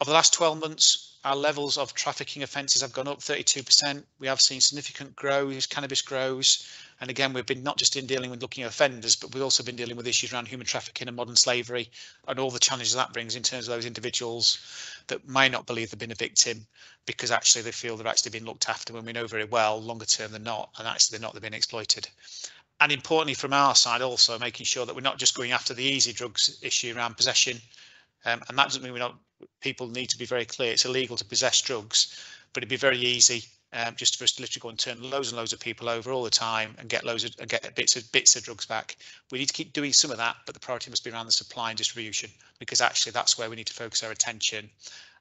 Over the last 12 months, our levels of trafficking offences have gone up 32%. We have seen significant growth, cannabis grows. And again, we've been not just in dealing with looking at offenders, but we've also been dealing with issues around human trafficking and modern slavery, and all the challenges that brings in terms of those individuals that may not believe they've been a victim, because actually they feel they're actually being looked after, when we know very well, longer term than not, and actually they're not, they're being exploited. And importantly, from our side, also making sure that we're not just going after the easy drugs issue around possession. And that doesn't mean we're not, people need to be very clear, it's illegal to possess drugs, but it'd be very easy just for us to literally go and turn loads and loads of people over all the time and get bits of drugs back. We need to keep doing some of that, but the priority must be around the supply and distribution, because actually that's where we need to focus our attention.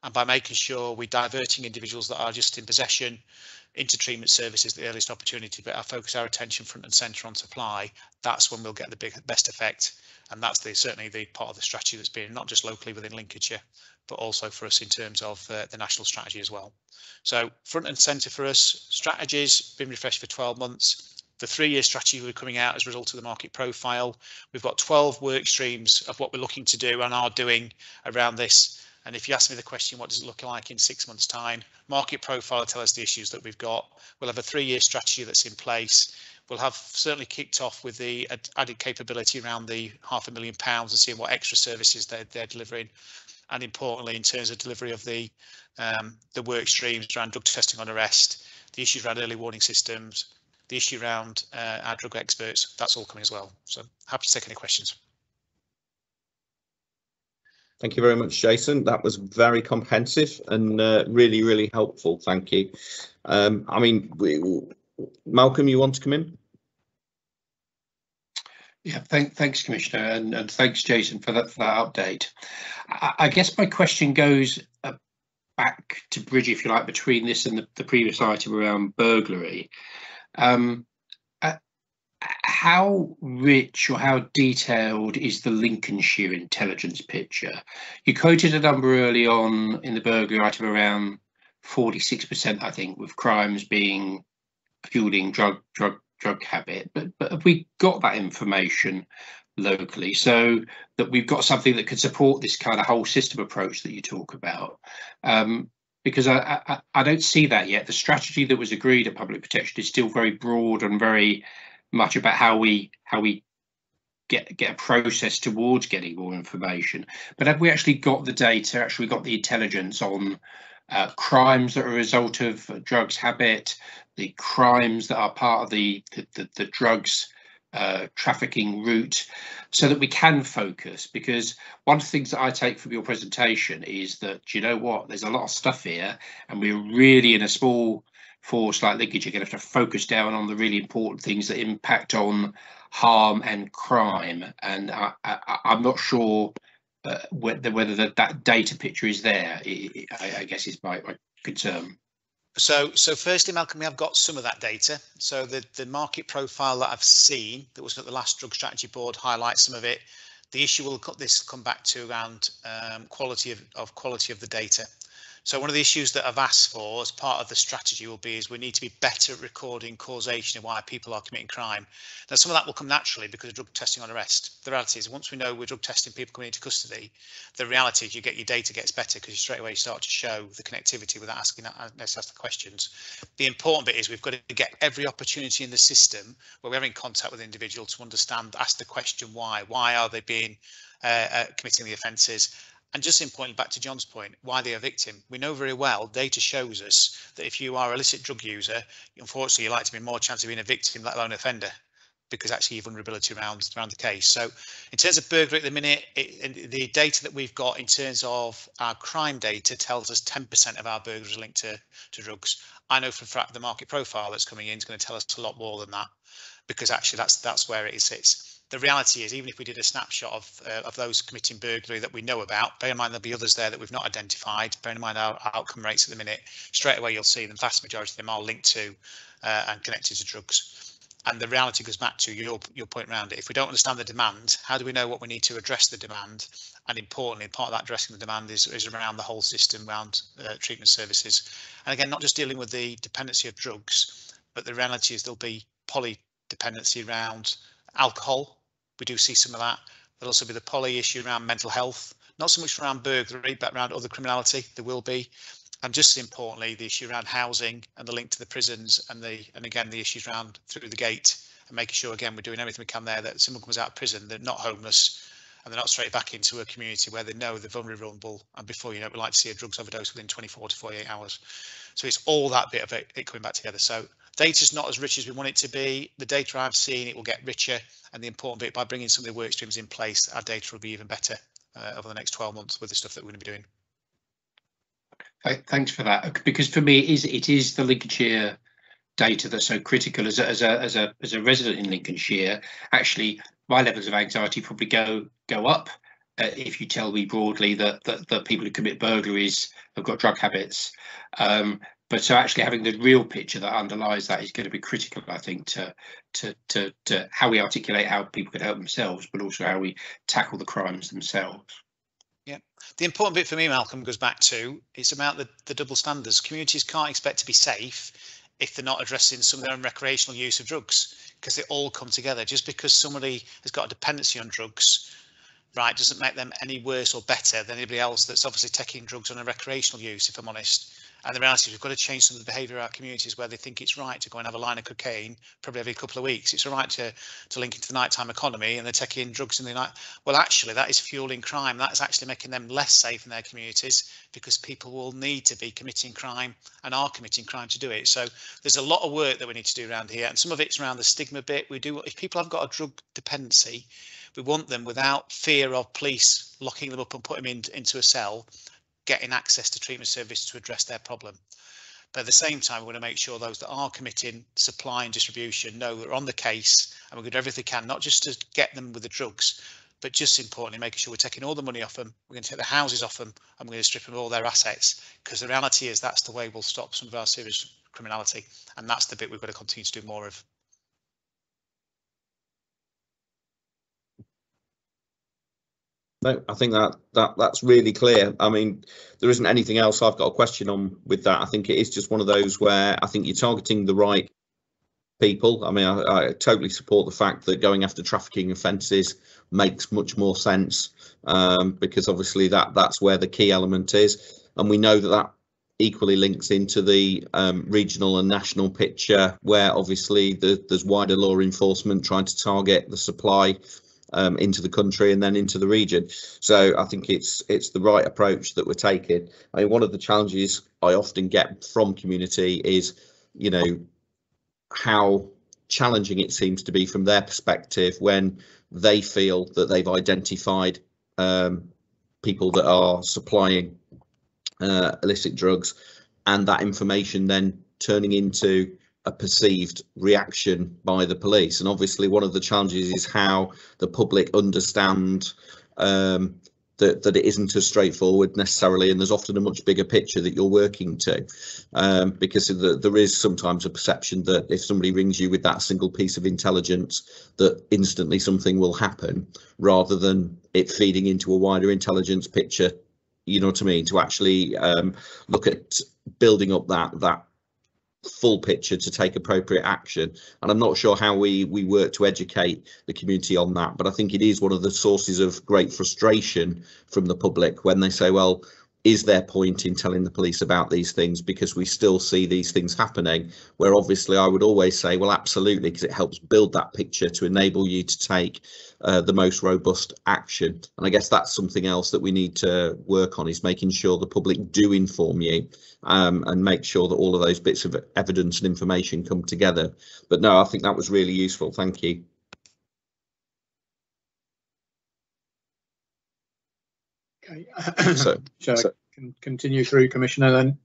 And by making sure we're diverting individuals that are just in possession into treatment services, the earliest opportunity, but focus our attention front and centre on supply, that's when we'll get the best effect. And that's certainly the part of the strategy that's been not just locally within Lincolnshire, but also for us in terms of the national strategy as well. So front and centre for us, strategies been refreshed for 12 months. The 3-year strategy we're coming out as a result of the market profile. We've got 12 work streams of what we're looking to do and are doing around this. And if you ask me the question, what does it look like in 6 months' time? Market profile will tell us the issues that we've got. We'll have a 3-year strategy that's in place. We'll have certainly kicked off with the added capability around the £500,000 and seeing what extra services they're delivering. And importantly, in terms of delivery of the work streams around drug testing on arrest, the issues around early warning systems, the issue around our drug experts, that's all coming as well. So happy to take any questions. Thank you very much, Jason. That was very comprehensive and really, really helpful. Thank you. I mean, Malcolm, you want to come in? Yeah, thanks, Commissioner, and thanks, Jason, for that update. I guess my question goes back to bridge, if you like, between this and the previous item around burglary. How rich or how detailed is the Lincolnshire intelligence picture? You quoted a number early on in the burglary item around 46%, I think, with crimes being fueling drug habit. But have we got that information locally so that we've got something that could support this kind of whole system approach that you talk about? Because I don't see that yet. The strategy that was agreed at public protection is still very broad and very much about how we get a process towards getting more information. But have we actually got the data, actually got the intelligence on crimes that are a result of drugs habit, the crimes that are part of the drugs trafficking route, so that we can focus? Because one of the things that I take from your presentation is that, you know what, there's a lot of stuff here, and we're really in a small force like Lincolnshire going to have to focus down on the really important things that impact on harm and crime. And I'm not sure whether that data picture is there. I guess is my concern. So firstly, Malcolm, we have got some of that data. So the market profile that I've seen that was at the last drug strategy board highlights some of it. The issue will come back to around quality of the data. So one of the issues that I've asked for as part of the strategy will be is we need to be better at recording causation of why people are committing crime. Now, some of that will come naturally because of drug testing on arrest. The reality is once we know we're drug testing people coming into custody, the reality is your data gets better because you straight away start to show the connectivity without asking the questions. The important bit is we've got to get every opportunity in the system where we're in contact with the individual to understand, ask the question why are they being committing the offences. And just importantly, back to John's point, why they're a victim. We know very well, data shows us that if you are an illicit drug user, unfortunately, you're likely to be more chance of being a victim, let alone an offender, because actually your vulnerability around the case. So in terms of burglary at the minute, the data that we've got in terms of our crime data tells us 10% of our burglaries are linked to drugs. I know for a fact the market profile that's coming in is going to tell us a lot more than that, because actually that's where it sits. The reality is, even if we did a snapshot of those committing burglary that we know about, bear in mind there'll be others there that we've not identified, bear in mind our outcome rates at the minute, straight away you'll see the vast majority of them are linked to and connected to drugs. And the reality goes back to your point around it. If we don't understand the demand, how do we know what we need to address the demand? And importantly, part of that addressing the demand is around the whole system, around treatment services. And again, not just dealing with the dependency of drugs, but the reality is there'll be poly dependency around alcohol. We do see some of that. There'll also be the poly issue around mental health, not so much around burglary, but around other criminality. There will be, and just as importantly, the issue around housing and the link to the prisons, and again the issues around through the gate, and making sure again we're doing everything we can there that someone comes out of prison, they're not homeless, and they're not straight back into a community where they know they're vulnerable. And before you know it, we like to see a drugs overdose within 24 to 48 hours. So it's all that bit of it coming back together. So data's not as rich as we want it to be. The data I've seen, it will get richer. And the important bit, by bringing some of the work streams in place, our data will be even better over the next 12 months with the stuff that we're going to be doing. Thanks for that. Because for me, it is the Lincolnshire data that's so critical. As a resident in Lincolnshire, actually, my levels of anxiety probably go up if you tell me broadly that people who commit burglaries have got drug habits. But so actually having the real picture that underlies that is going to be critical, I think, to how we articulate how people can help themselves, but also how we tackle the crimes themselves. Yeah, the important bit for me, Malcolm, goes back to it's about the double standards. Communities can't expect to be safe if they're not addressing some of their own recreational use of drugs, because they all come together. Just because somebody has got a dependency on drugs, right, doesn't make them any worse or better than anybody else that's obviously taking drugs on a recreational use, if I'm honest. And the reality is we've got to change some of the behaviour of our communities where they think it's right to go and have a line of cocaine probably every couple of weeks. It's all right to link into the nighttime economy, and they're taking drugs in the night. Well, actually, that is fueling crime. That is actually making them less safe in their communities, because people will need to be committing crime and are committing crime to do it. So there's a lot of work that we need to do around here, and some of it's around the stigma bit. We do, if people have got a drug dependency, we want them without fear of police locking them up and putting them into a cell, getting access to treatment services to address their problem. But at the same time, we want to make sure those that are committing supply and distribution know we're on the case, and we're going to do everything we can, not just to get them with the drugs, but just importantly, making sure we're taking all the money off them, we're going to take the houses off them, and we're going to strip them of all their assets, because the reality is that's the way we'll stop some of our serious criminality, and that's the bit we've got to continue to do more of. No, I think that's really clear. I mean, there isn't anything else I've got a question on with that. I think it is just one of those where I think you're targeting the right people. I mean, I totally support the fact that going after trafficking offences makes much more sense, because obviously that's where the key element is, and we know that equally links into the regional and national picture, where obviously there's wider law enforcement trying to target the supply into the country and then into the region. So I think it's the right approach that we're taking. I mean, one of the challenges I often get from community is, you know, how challenging it seems to be from their perspective when they feel that they've identified people that are supplying illicit drugs, and that information then turning into a perceived reaction by the police. And obviously one of the challenges is how the public understand that it isn't as straightforward necessarily, and there's often a much bigger picture that you're working to, because there is sometimes a perception that if somebody rings you with that single piece of intelligence, that instantly something will happen, rather than it feeding into a wider intelligence picture you know what I mean, to actually look at building up that full picture to take appropriate action. And I'm not sure how we work to educate the community on that, but I think it is one of the sources of great frustration from the public when they say, well, is there point in telling the police about these things, because we still see these things happening, where obviously I would always say, well, absolutely, because it helps build that picture to enable you to take the most robust action. And I guess that's something else that we need to work on, is making sure the public do inform you, and make sure that all of those bits of evidence and information come together. But no, I think that was really useful. Thank you. Okay, So can continue through, Commissioner, then.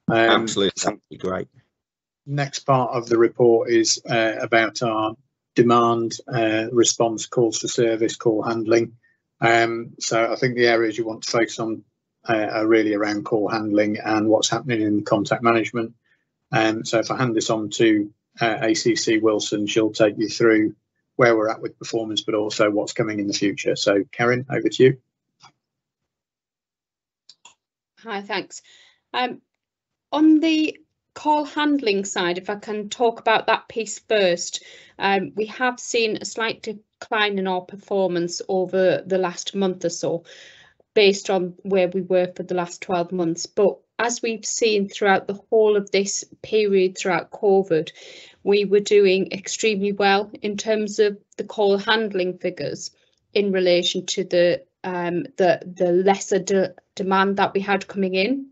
Absolutely, that'd be great. Next part of the report is about our demand response, calls for service, call handling. So I think the areas you want to focus on are really around call handling and what's happening in contact management. So if I hand this on to ACC Wilson, she'll take you through where we're at with performance, but also what's coming in the future. So Karen, over to you. Hi, thanks. On the call handling side, if I can talk about that piece first, we have seen a slight decline in our performance over the last month or so, based on where we were for the last 12 months. But as we've seen throughout the whole of this period throughout COVID, we were doing extremely well in terms of the call handling figures in relation to the lesser demand that we had coming in.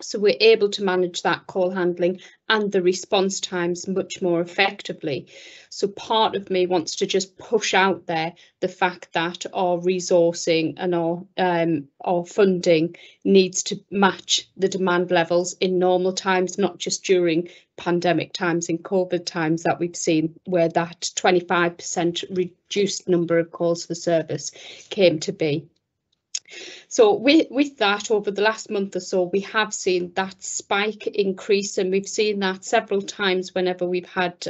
So we're able to manage that call handling and the response times much more effectively. So part of me wants to just push out there the fact that our resourcing and our funding needs to match the demand levels in normal times, not just during pandemic times and COVID times that we've seen, where that 25% reduced number of calls for service came to be. So with that, over the last month or so, we have seen that spike increase, and we've seen that several times whenever we've had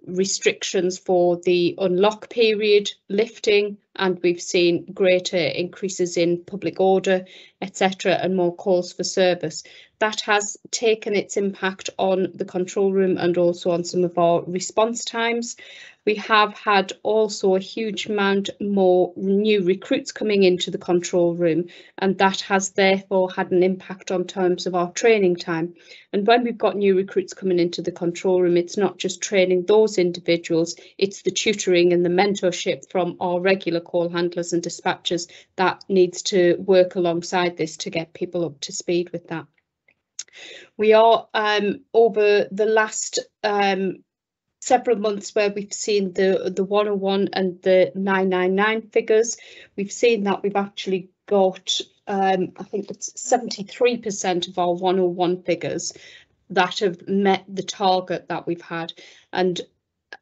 restrictions for the unlock period lifting, and we've seen greater increases in public order, etc., and more calls for service. That has taken its impact on the control room and also on some of our response times. We have had also a huge amount more new recruits coming into the control room, and that has therefore had an impact on terms of our training time. And when we've got new recruits coming into the control room, it's not just training those individuals, it's the tutoring and the mentorship from our regular call handlers and dispatchers that needs to work alongside this to get people up to speed with that. We are over the last several months where we've seen the 101 and the 999 figures. We've seen that we've actually got I think it's 73% of our 101 figures that have met the target that we've had, and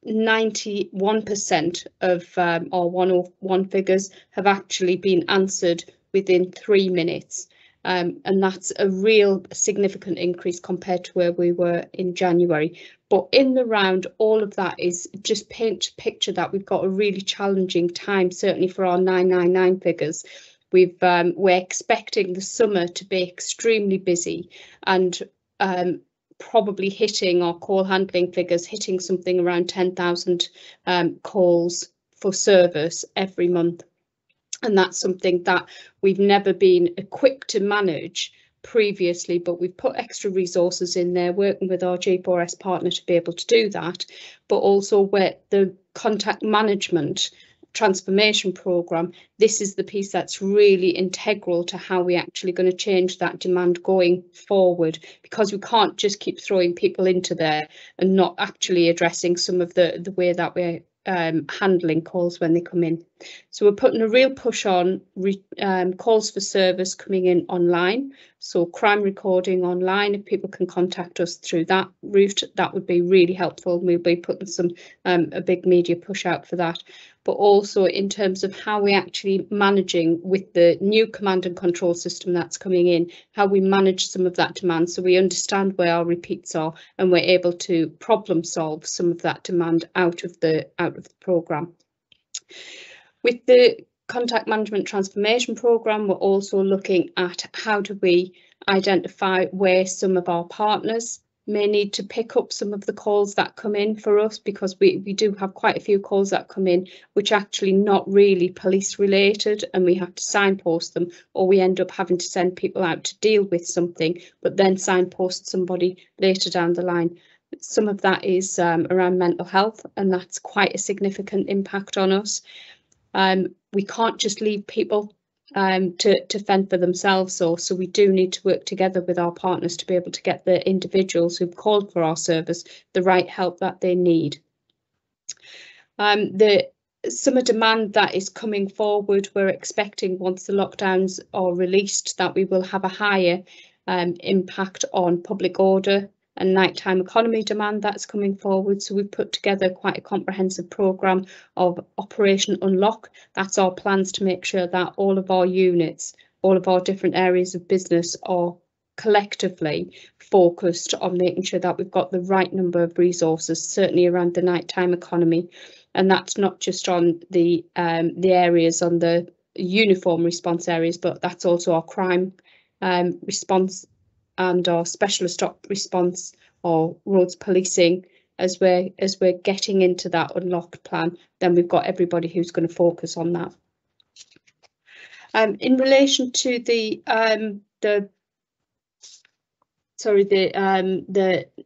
91% of our 101 figures have actually been answered within 3 minutes. And that's a real significant increase compared to where we were in January. But in the round, all of that is just paint a picture that we've got a really challenging time, certainly for our 999 figures. We're expecting the summer to be extremely busy, and probably hitting our call handling figures, hitting something around 10,000 calls for service every month. And that's something that we've never been equipped to manage previously, but we've put extra resources in there, working with our G4S partner to be able to do that. But also where the contact management transformation programme, this is the piece that's really integral to how we're actually going to change that demand going forward, because we can't just keep throwing people into there and not actually addressing some of the way that we're handling calls when they come in. So we're putting a real push on calls for service coming in online, so crime recording online. If people can contact us through that route, that would be really helpful. We'll be putting some a big media push out for that. But also in terms of how we're actually managing with the new command and control system that's coming in, how we manage some of that demand, so we understand where our repeats are and we're able to problem solve some of that demand out of the programme. With the contact management transformation programme, we're also looking at how do we identify where some of our partners may need to pick up some of the calls that come in for us, because we do have quite a few calls that come in which actually not really police related, and we have to signpost them, or we end up having to send people out to deal with something but then signpost somebody later down the line. Some of that is around mental health, and that's quite a significant impact on us. We can't just leave people to fend for themselves, so we do need to work together with our partners to be able to get the individuals who've called for our service the right help that they need. The summer demand that is coming forward, we're expecting once the lockdowns are released that we will have a higher impact on public order and nighttime economy demand that's coming forward. So we've put together quite a comprehensive programme of Operation Unlock. That's our plans to make sure that all of our units, all of our different areas of business are collectively focused on making sure that we've got the right number of resources, certainly around the nighttime economy. And that's not just on the areas on the uniform response areas, but that's also our crime response and our specialist op response, or roads policing. As we're getting into that unlocked plan, then we've got everybody who's going to focus on that. In relation to the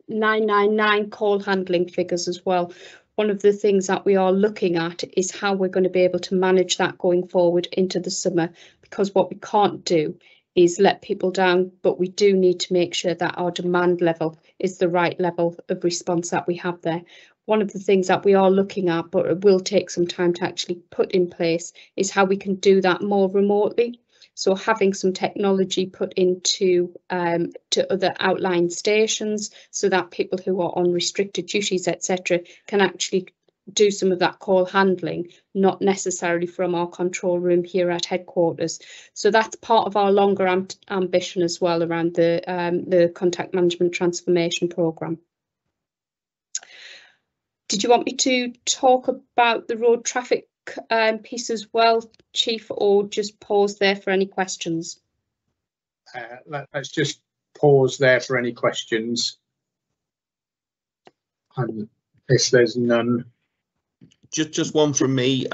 999 call handling figures as well, one of the things that we are looking at is how we're going to be able to manage that going forward into the summer, because what we can't do is let people down, but we do need to make sure that our demand level is the right level of response that we have there. One of the things that we are looking at, but it will take some time to actually put in place, is how we can do that more remotely. So having some technology put into to other outlying stations, so that people who are on restricted duties, etc., can actually do some of that call handling, not necessarily from our control room here at headquarters. So that's part of our longer ambition as well around the contact management transformation programme. Did you want me to talk about the road traffic piece as well, Chief, or just pause there for any questions? Let's just pause there for any questions. If there's none. Just one from me,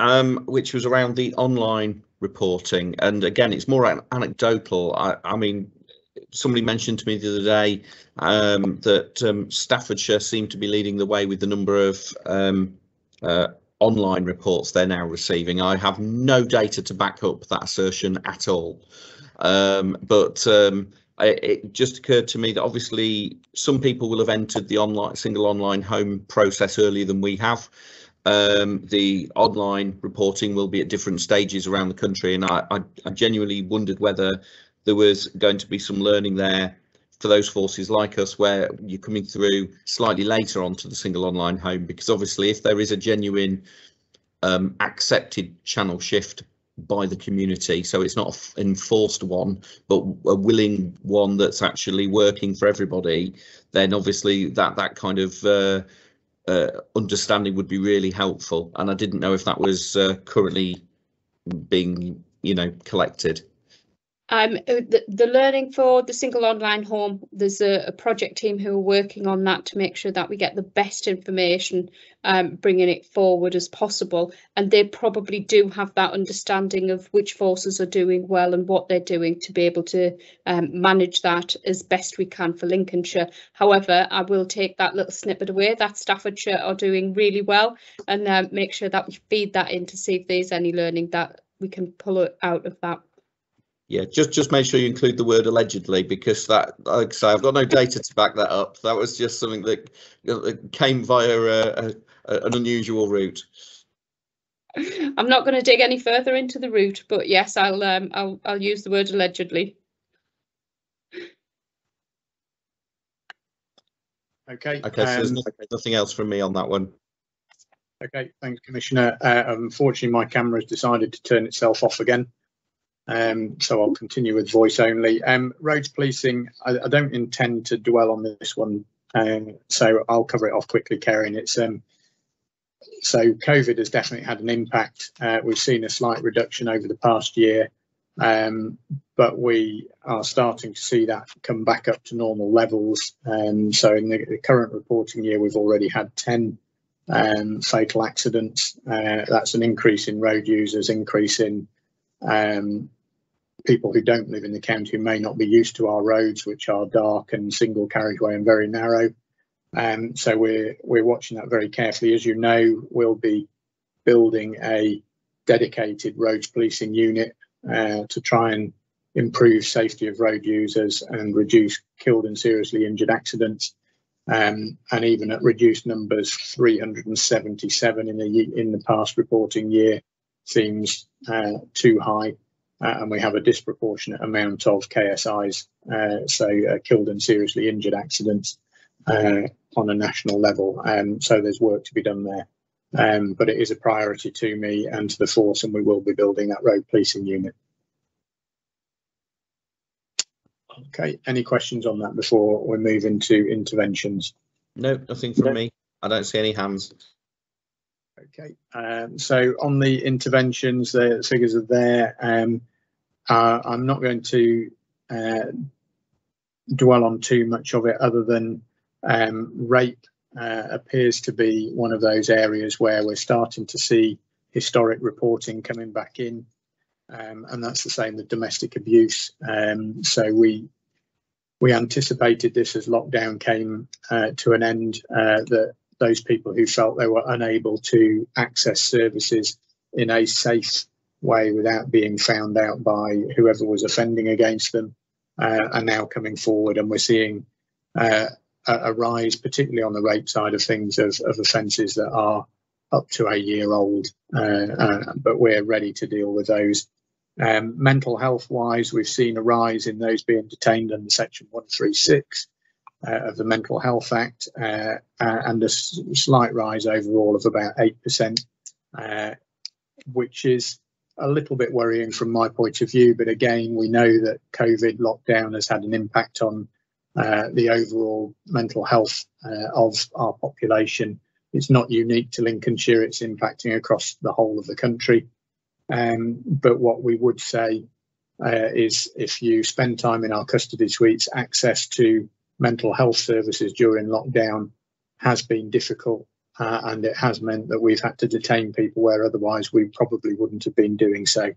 which was around the online reporting, and again, it's more anecdotal. I mean, somebody mentioned to me the other day that Staffordshire seem to be leading the way with the number of online reports they're now receiving. I have no data to back up that assertion at all, but it just occurred to me that obviously some people will have entered the single online home process earlier than we have. The online reporting will be at different stages around the country, and I genuinely wondered whether there was going to be some learning there for those forces like us, where you're coming through slightly later onto the single online home, because obviously if there is a genuine accepted channel shift by the community, so it's not an enforced one but a willing one that's actually working for everybody, then obviously that kind of understanding would be really helpful, and I didn't know if that was currently being, collected. The learning for the single online home, there's a project team who are working on that to make sure that we get the best information, bringing it forward as possible, and they probably do have that understanding of which forces are doing well and what they're doing to be able to manage that as best we can for Lincolnshire. However, I will take that little snippet away that Staffordshire are doing really well, and make sure that we feed that in to see if there's any learning that we can pull out of that. Yeah, just make sure you include the word allegedly, because that, like I say, I've got no data to back that up. That was just something that came via an unusual route. I'm not going to dig any further into the route, but yes, I'll use the word allegedly. Okay. So there's nothing else from me on that one. Okay, thanks, Commissioner. Unfortunately, my camera has decided to turn itself off again. So I'll continue with voice only. Roads policing, I don't intend to dwell on this one, so I'll cover it off quickly, Karen. It's So COVID has definitely had an impact. We've seen a slight reduction over the past year, but we are starting to see that come back up to normal levels. So in the current reporting year, we've already had 10 fatal accidents. That's an increase in road users, increase in people who don't live in the county who may not be used to our roads, which are dark and single carriageway and very narrow. So we're watching that very carefully. As you know, we'll be building a dedicated roads policing unit to try and improve safety of road users and reduce killed and seriously injured accidents. And even at reduced numbers, 377 in the past reporting year seems too high. And we have a disproportionate amount of KSIs, so killed and seriously injured accidents on a national level. So there's work to be done there. But it is a priority to me and to the force, and we will be building that road policing unit. Okay, any questions on that before we move into interventions? No, nothing from me. I don't see any hands. Okay, so on the interventions, the figures are there. I'm not going to dwell on too much of it, other than rape appears to be one of those areas where we're starting to see historic reporting coming back in, and that's the same with domestic abuse. So we anticipated this as lockdown came to an end, that those people who felt they were unable to access services in a safe way without being found out by whoever was offending against them are now coming forward, and we're seeing a rise, particularly on the rape side of things, of offences that are up to a year old, but we're ready to deal with those. Mental health wise, we've seen a rise in those being detained under section 136 of the Mental Health Act, and a slight rise overall of about 8%, which is a little bit worrying from my point of view. But again, we know that COVID lockdown has had an impact on the overall mental health of our population. It's not unique to Lincolnshire, it's impacting across the whole of the country. But what we would say is, if you spend time in our custody suites, access to mental health services during lockdown has been difficult, and it has meant that we've had to detain people where otherwise we probably wouldn't have been doing so.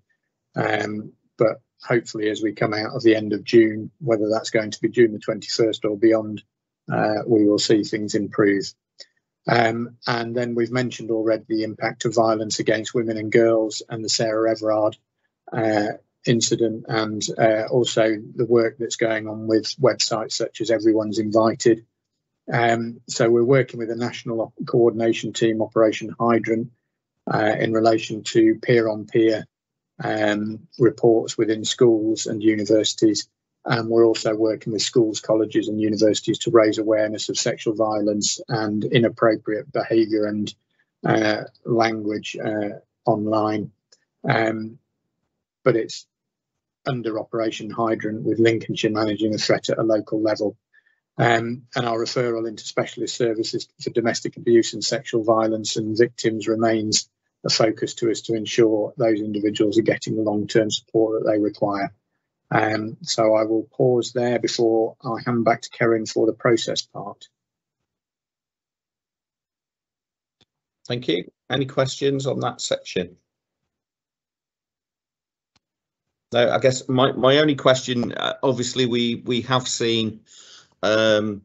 But hopefully, as we come out of the end of June, whether that's going to be June the 21st or beyond, we will see things improve. And then we've mentioned already the impact of violence against women and girls and the Sarah Everard incident, and also the work that's going on with websites such as Everyone's Invited. So we're working with a national coordination team, Operation Hydrant, in relation to peer-on-peer reports within schools and universities. And we're also working with schools, colleges and universities to raise awareness of sexual violence and inappropriate behaviour and language online. But it's under Operation Hydrant, with Lincolnshire managing the threat at a local level. And our referral into specialist services for domestic abuse and sexual violence and victims remains a focus to us, to ensure those individuals are getting the long-term support that they require. So I will pause there before I hand back to Karen for the process part. Thank you. Any questions on that section? No, I guess my only question, obviously we have seen one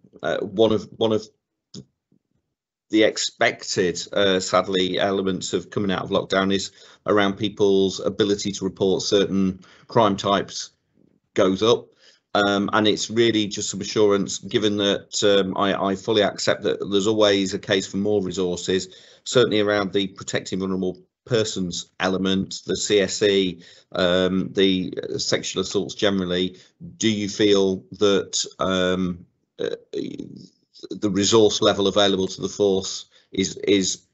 of the expected, sadly, elements of coming out of lockdown is around people's ability to report certain crime types goes up, and it's really just some assurance, given that I fully accept that there's always a case for more resources, certainly around the protecting vulnerable persons element, the CSE, the sexual assaults generally. Do you feel that the resource level available to the force is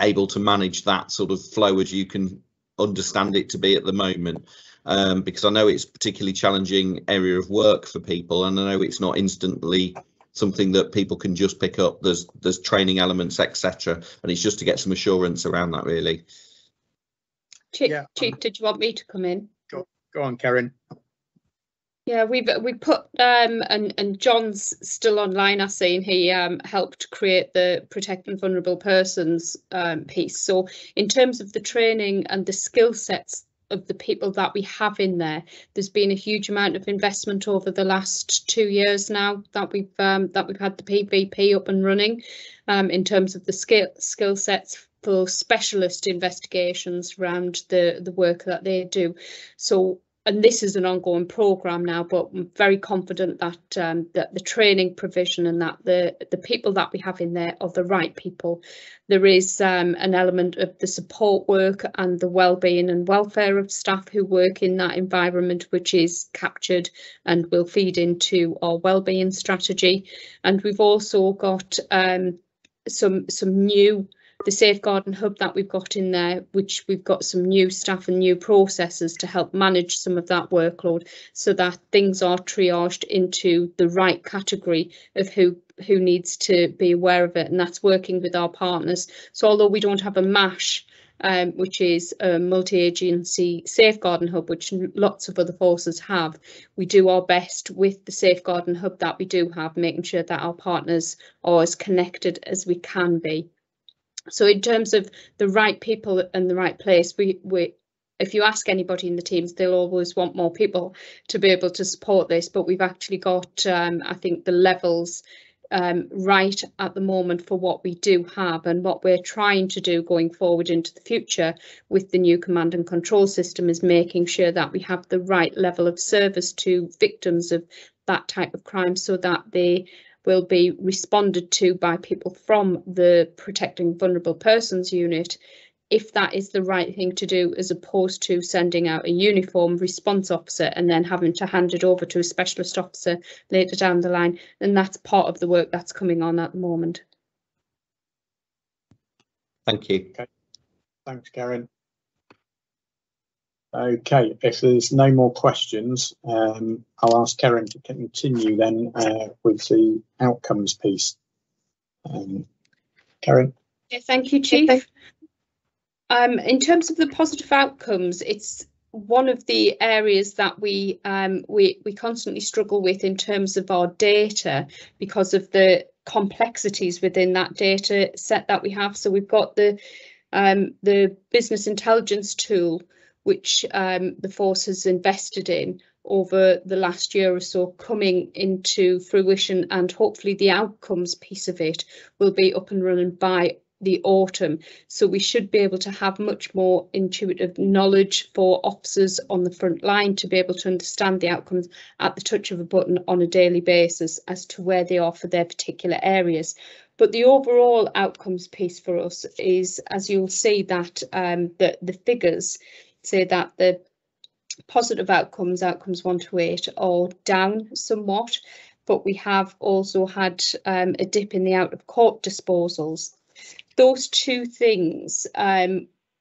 able to manage that sort of flow as you can understand it to be at the moment? Because I know it's a particularly challenging area of work for people, and I know it's not instantly something that people can just pick up. There's training elements, etc., and it's just to get some assurance around that, really. Chief, did you want me to come in? Go on, Karen. Yeah, we put and John's still online. I seen he helped create the Protecting Vulnerable Persons piece. So in terms of the training and the skill sets of the people that we have in there, there's been a huge amount of investment over the last 2 years now that we've had the PVP up and running, in terms of the skill sets for specialist investigations around the work that they do. So, and this is an ongoing programme now, but I'm very confident that that the training provision and that the people that we have in there are the right people. There is an element of the support work and the well-being and welfare of staff who work in that environment, which is captured and will feed into our well-being strategy. And we've also got some new, the safeguarding hub that we've got in there, which we've got some new staff and new processes to help manage some of that workload, so that things are triaged into the right category of who needs to be aware of it, and that's working with our partners. So although we don't have a MASH, which is a multi-agency safeguarding hub, which lots of other forces have, we do our best with the safeguarding hub that we do have, making sure that our partners are as connected as we can be. So in terms of the right people and the right place, we if you ask anybody in the teams, they'll always want more people to be able to support this. But we've actually got, I think, the levels right at the moment for what we do have, and what we're trying to do going forward into the future with the new command and control system is making sure that we have the right level of service to victims of that type of crime, so that they will be responded to by people from the Protecting Vulnerable Persons unit, if that is the right thing to do, as opposed to sending out a uniform response officer and then having to hand it over to a specialist officer later down the line. And that's part of the work that's coming on at the moment. Thank you. Okay. Thanks, Karen. Okay, if there's no more questions, I'll ask Karen to continue then with the outcomes piece. Karen. Yeah, thank you, Chief. In terms of the positive outcomes, it's one of the areas that we constantly struggle with in terms of our data, because of the complexities within that data set that we have. So we've got the business intelligence tool, which the force has invested in over the last year or so, coming into fruition, and hopefully the outcomes piece of it will be up and running by the autumn. So we should be able to have much more intuitive knowledge for officers on the front line to be able to understand the outcomes at the touch of a button on a daily basis as to where they are for their particular areas. But the overall outcomes piece for us is, as you'll see, that the figures say that the positive outcomes 1 to 8, are down somewhat, but we have also had a dip in the out of court disposals. Those two things are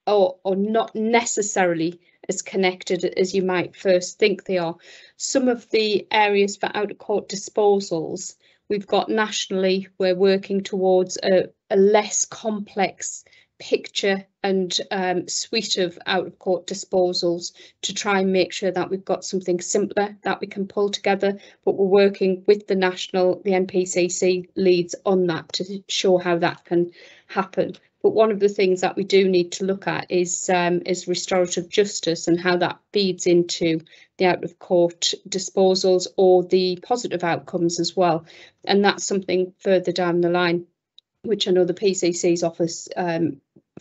not necessarily as connected as you might first think they are. Some of the areas for out of court disposals we've got nationally, we're working towards a less complex picture and suite of out of court disposals to try and make sure that we've got something simpler that we can pull together, but we're working with the NPCC leads on that to show how that can happen. But one of the things that we do need to look at is restorative justice and how that feeds into the out of court disposals or the positive outcomes as well, and that's something further down the line which I know the PCC's office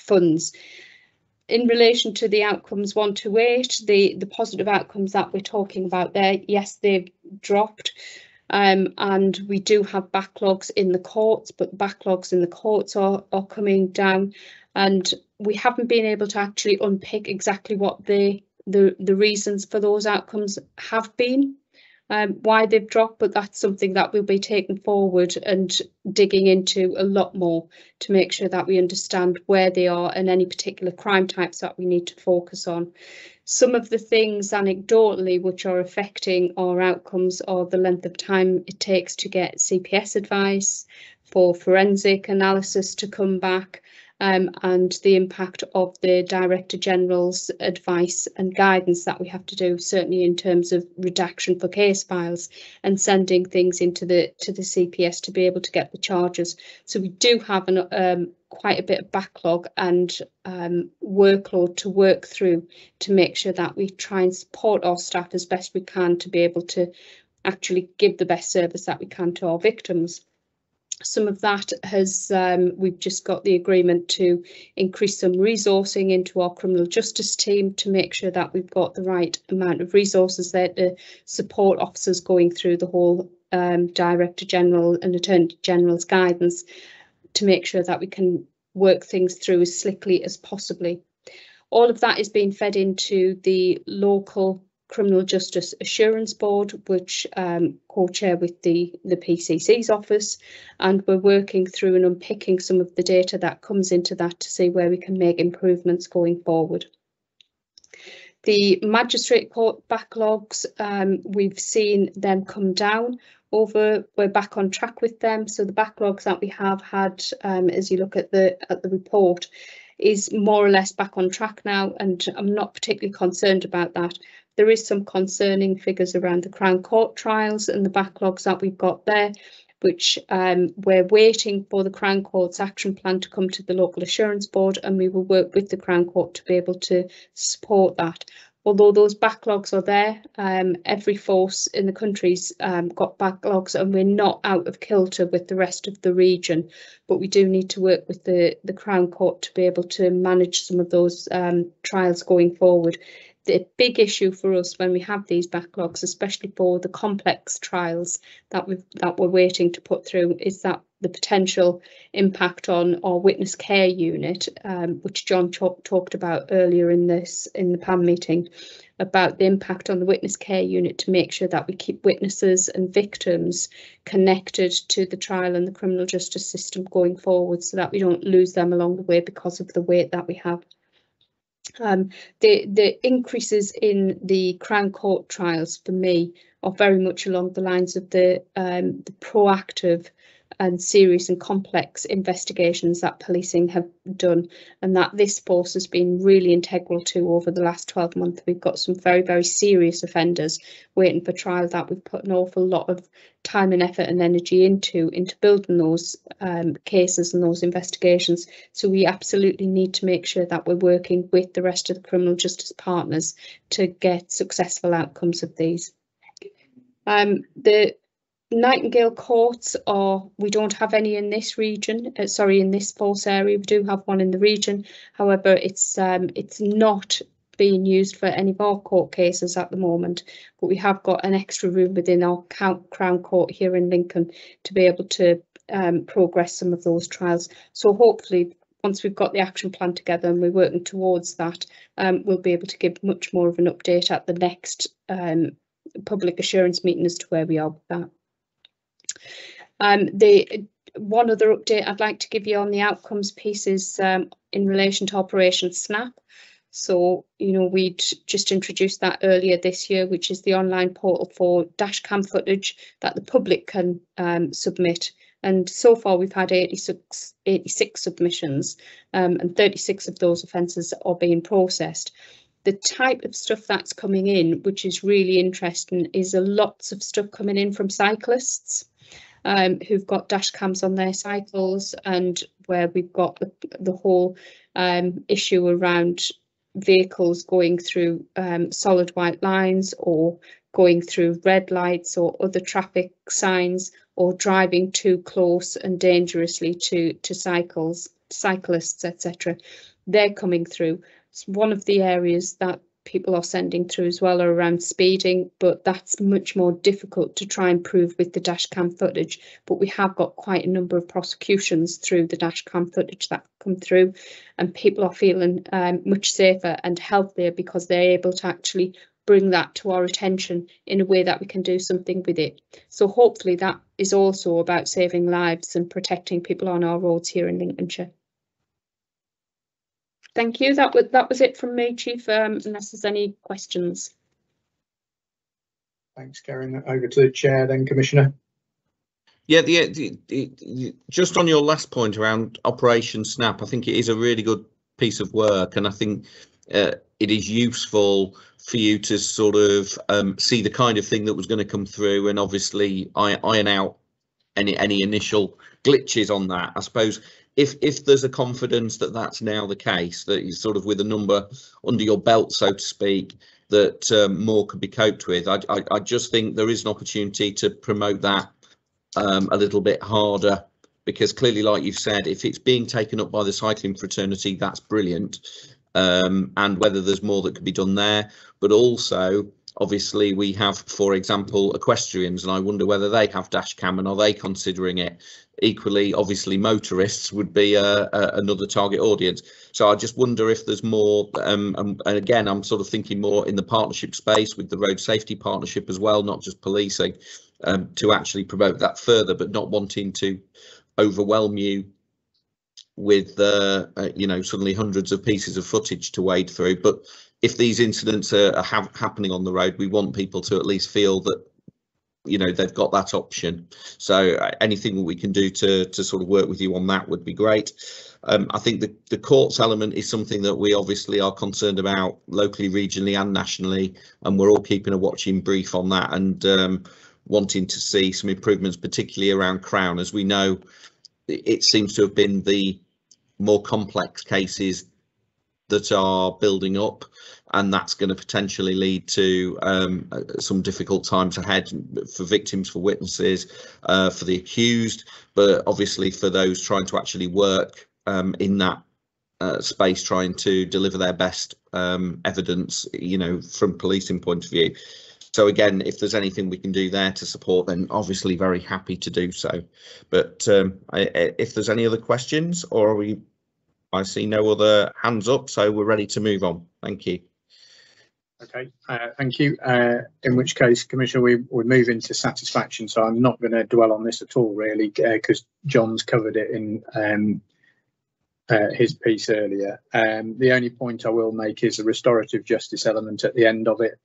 funds. In relation to the outcomes 1 to 8, the positive outcomes that we're talking about there, yes, they've dropped, and we do have backlogs in the courts, but backlogs in the courts are coming down, and we haven't been able to actually unpick exactly what the reasons for those outcomes have been, why they've dropped, but that's something that we'll be taking forward and digging into a lot more to make sure that we understand where they are and any particular crime types that we need to focus on. Some of the things anecdotally which are affecting our outcomes are the length of time it takes to get CPS advice, for forensic analysis to come back, and the impact of the Director General's advice and guidance that we have to do, certainly in terms of redaction for case files and sending things into the CPS to be able to get the charges. So we do have quite a bit of backlog and workload to work through to make sure that we try and support our staff as best we can to be able to actually give the best service that we can to our victims. Some of that has, we've just got the agreement to increase some resourcing into our criminal justice team to make sure that we've got the right amount of resources there to support officers going through the whole Director General and Attorney General's guidance to make sure that we can work things through as slickly as possibly. All of that is being fed into the local Criminal Justice Assurance Board, which co-chair with the PCC's office, and we're working through and unpicking some of the data that comes into that to see where we can make improvements going forward. The magistrate court backlogs, we've seen them come down we're back on track with them. So the backlogs that we have had, as you look at the report, is more or less back on track now, and I'm not particularly concerned about that. There is some concerning figures around the Crown Court trials and the backlogs that we've got there, which we're waiting for the Crown Court's action plan to come to the Local Assurance Board, and we will work with the Crown Court to be able to support that. Although those backlogs are there, every force in the country's got backlogs, and we're not out of kilter with the rest of the region, but we do need to work with the Crown Court to be able to manage some of those trials going forward. The big issue for us when we have these backlogs, especially for the complex trials that we're waiting to put through, is that the potential impact on our witness care unit, which John talked about earlier in the PAM meeting, about the impact on the witness care unit to make sure that we keep witnesses and victims connected to the trial and the criminal justice system going forward, so that we don't lose them along the way because of the wait that we have. The increases in the Crown Court trials for me are very much along the lines of the proactive and serious and complex investigations that policing have done, and that this force has been really integral to over the last 12 months. We've got some very, very serious offenders waiting for trial that we've put an awful lot of time and effort and energy into building those cases and those investigations. So we absolutely need to make sure that we're working with the rest of the criminal justice partners to get successful outcomes of these. The Nightingale courts we don't have any in this region, in this force area. We do have one in the region. However, it's not being used for any of our court cases at the moment, but we have got an extra room within our Crown Court here in Lincoln to be able to progress some of those trials. So hopefully, once we've got the action plan together and we're working towards that, we'll be able to give much more of an update at the next public assurance meeting as to where we are with that. The one other update I'd like to give you on the outcomes piece is in relation to Operation Snap. So, we'd just introduced that earlier this year, which is the online portal for dashcam footage that the public can submit. And so far we've had 86 submissions, and 36 of those offences are being processed. The type of stuff that's coming in, which is really interesting, is lots of stuff coming in from cyclists who've got dash cams on their cycles, and where we've got the whole issue around vehicles going through solid white lines, or going through red lights or other traffic signs, or driving too close and dangerously to cyclists, etc. They're coming through. It's one of the areas that people are sending through as well are around speeding, but that's much more difficult to try and prove with the dash cam footage. But we have got quite a number of prosecutions through the dash cam footage that come through, and people are feeling much safer and healthier because they're able to actually bring that to our attention in a way that we can do something with it. So hopefully that is also about saving lives and protecting people on our roads here in Lincolnshire. thank you. That was it from me, Chief, unless there's any questions. Thanks, Karen. Over to the chair then, Commissioner. Yeah, just on your last point around Operation Snap, I think it is a really good piece of work, and I think it is useful for you to sort of see the kind of thing that was going to come through, and obviously iron out any initial glitches on that. I suppose if there's a confidence that that's now the case, that you're sort of with a number under your belt, so to speak, that more could be coped with, I just think there is an opportunity to promote that a little bit harder, because clearly, like you've said, if it's being taken up by the cycling fraternity, that's brilliant, and whether there's more that could be done there. But also, obviously, we have, for example, equestrians, and I wonder whether they have dash cam, and are they considering it? Equally, obviously, motorists would be another target audience. So I just wonder if there's more, and again, I'm sort of thinking more in the partnership space with the road safety partnership as well, not just policing, to actually promote that further, but not wanting to overwhelm you with suddenly hundreds of pieces of footage to wade through. But if these incidents are happening on the road, we want people to at least feel that they've got that option. So anything that we can do to sort of work with you on that would be great. I think the courts element is something that we obviously are concerned about locally, regionally and nationally, and we're all keeping a watching brief on that, and wanting to see some improvements, particularly around Crown. As we know, it seems to have been the more complex cases that are building up, and that's going to potentially lead to some difficult times ahead for victims, for witnesses, for the accused, but obviously for those trying to actually work in that space, trying to deliver their best evidence, from policing point of view. So again, if there's anything we can do there to support, then obviously very happy to do so. But if there's any other questions, or I see no other hands up, so we're ready to move on. Thank you. Okay, thank you. In which case, Commissioner, we move into satisfaction. So I'm not going to dwell on this at all, really, because John's covered it in his piece earlier. The only point I will make is the restorative justice element at the end of it.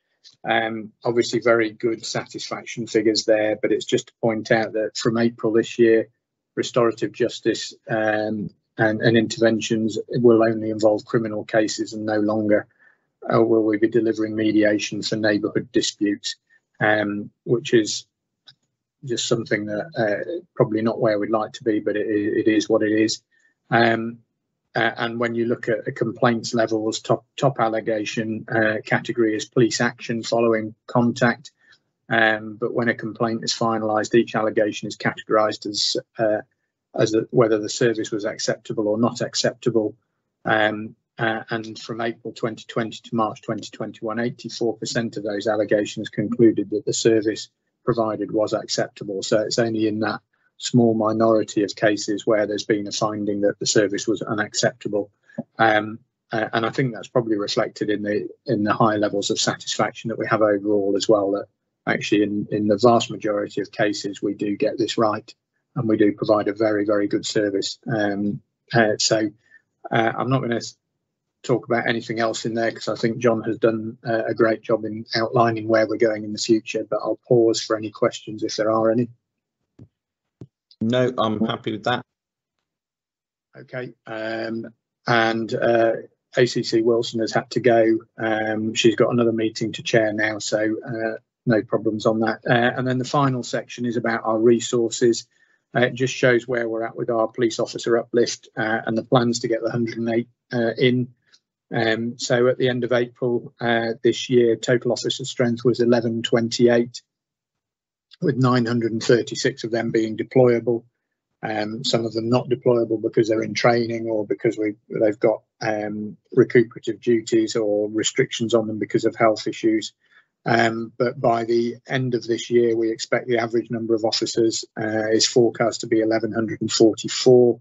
Obviously, very good satisfaction figures there, but it's just to point out that from April this year, restorative justice and interventions will only involve criminal cases, and no longer will we be delivering mediation for neighbourhood disputes, which is just something that probably not where we'd like to be, but it is what it is. And when you look at the complaints levels, top allegation category is police action following contact. But when a complaint is finalised, each allegation is categorised as whether the service was acceptable or not acceptable. And from April 2020 to March 2021, 84% of those allegations concluded that the service provided was acceptable. So it's only in that small minority of cases where there's been a finding that the service was unacceptable, and I think that's probably reflected in the high levels of satisfaction that we have overall as well. That actually in the vast majority of cases we do get this right, and we do provide a very, very good service. So I'm not going to talk about anything else in there, because I think John has done a great job in outlining where we're going in the future, but I'll pause for any questions if there are any. No, I'm happy with that. Okay, and ACC Wilson has had to go. She's got another meeting to chair now, so no problems on that. And then the final section is about our resources. It just shows where we're at with our police officer uplift and the plans to get the 108 in. So at the end of April this year, total officer strength was 1128. With 936 of them being deployable, some of them not deployable because they're in training or because they've got recuperative duties or restrictions on them because of health issues. But by the end of this year, we expect the average number of officers is forecast to be 1144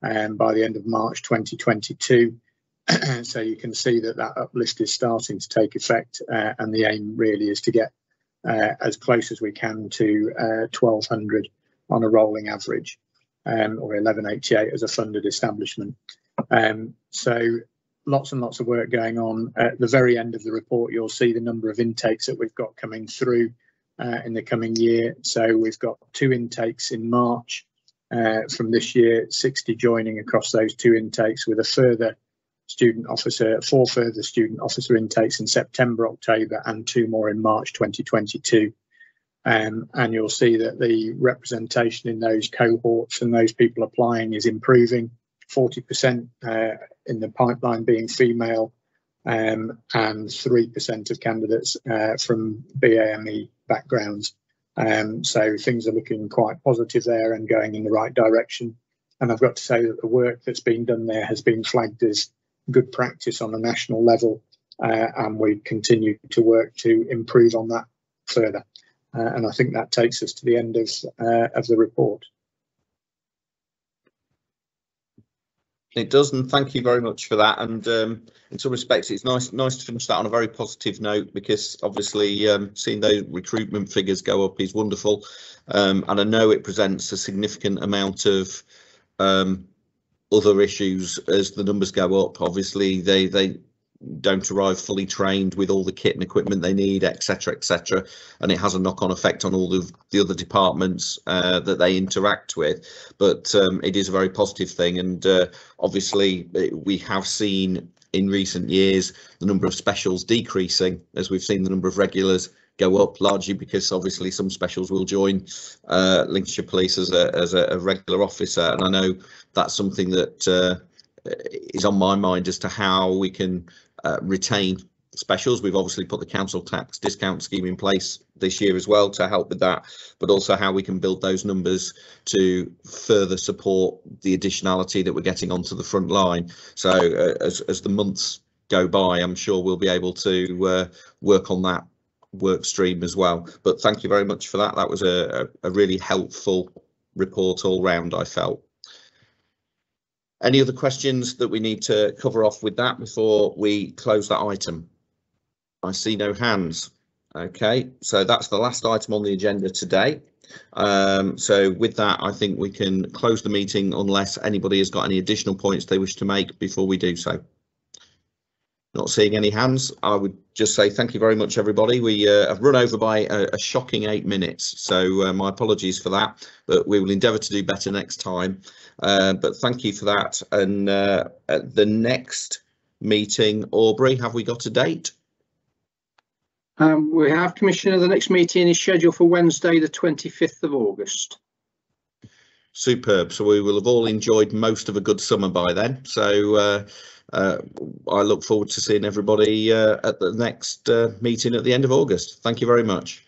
by the end of March 2022. So you can see that uplift is starting to take effect, and the aim really is to get as close as we can to 1200 on a rolling average, or 1188 as a funded establishment. So lots and lots of work going on. At the very end of the report, you'll see the number of intakes that we've got coming through in the coming year. So we've got 2 intakes in March from this year, 60 joining across those 2 intakes, with a further student officer, 4 further student officer intakes in September, October, and 2 more in March 2022. And you'll see that the representation in those cohorts and those people applying is improving. 40% in the pipeline being female, and 3% of candidates from BAME backgrounds. So things are looking quite positive there and going in the right direction. And I've got to say that the work that's been done there has been flagged as good practice on a national level, and we continue to work to improve on that further. And I think that takes us to the end of the report. It does, and thank you very much for that. And in some respects, it's nice to finish that on a very positive note, because obviously seeing those recruitment figures go up is wonderful, and I know it presents a significant amount of other issues as the numbers go up. Obviously, they don't arrive fully trained with all the kit and equipment they need, etc., etc., and it has a knock-on effect on all of the other departments that they interact with. But it is a very positive thing, and obviously we have seen in recent years the number of specials decreasing as we've seen the number of regulars go up, largely because obviously some specials will join Lincolnshire Police as a regular officer, and I know that's something that is on my mind as to how we can retain specials. We've obviously put the council tax discount scheme in place this year as well to help with that, but also how we can build those numbers to further support the additionality that we're getting onto the front line. So as the months go by, I'm sure we'll be able to work on that work stream as well. But thank you very much for that. That was a really helpful report all round, I felt. Any other questions that we need to cover off with that before we close that item? I see no hands. Okay, so that's the last item on the agenda today. So with that, I think we can close the meeting unless anybody has got any additional points they wish to make before we do so. Not seeing any hands. I would just say thank you very much, everybody. We have run over by a shocking 8 minutes, so my apologies for that, but we will endeavour to do better next time. But thank you for that. And at the next meeting, Aubrey, have we got a date? We have, Commissioner. The next meeting is scheduled for Wednesday, the 25th of August. Superb. So we will have all enjoyed most of a good summer by then. So I look forward to seeing everybody at the next meeting at the end of August. Thank you very much.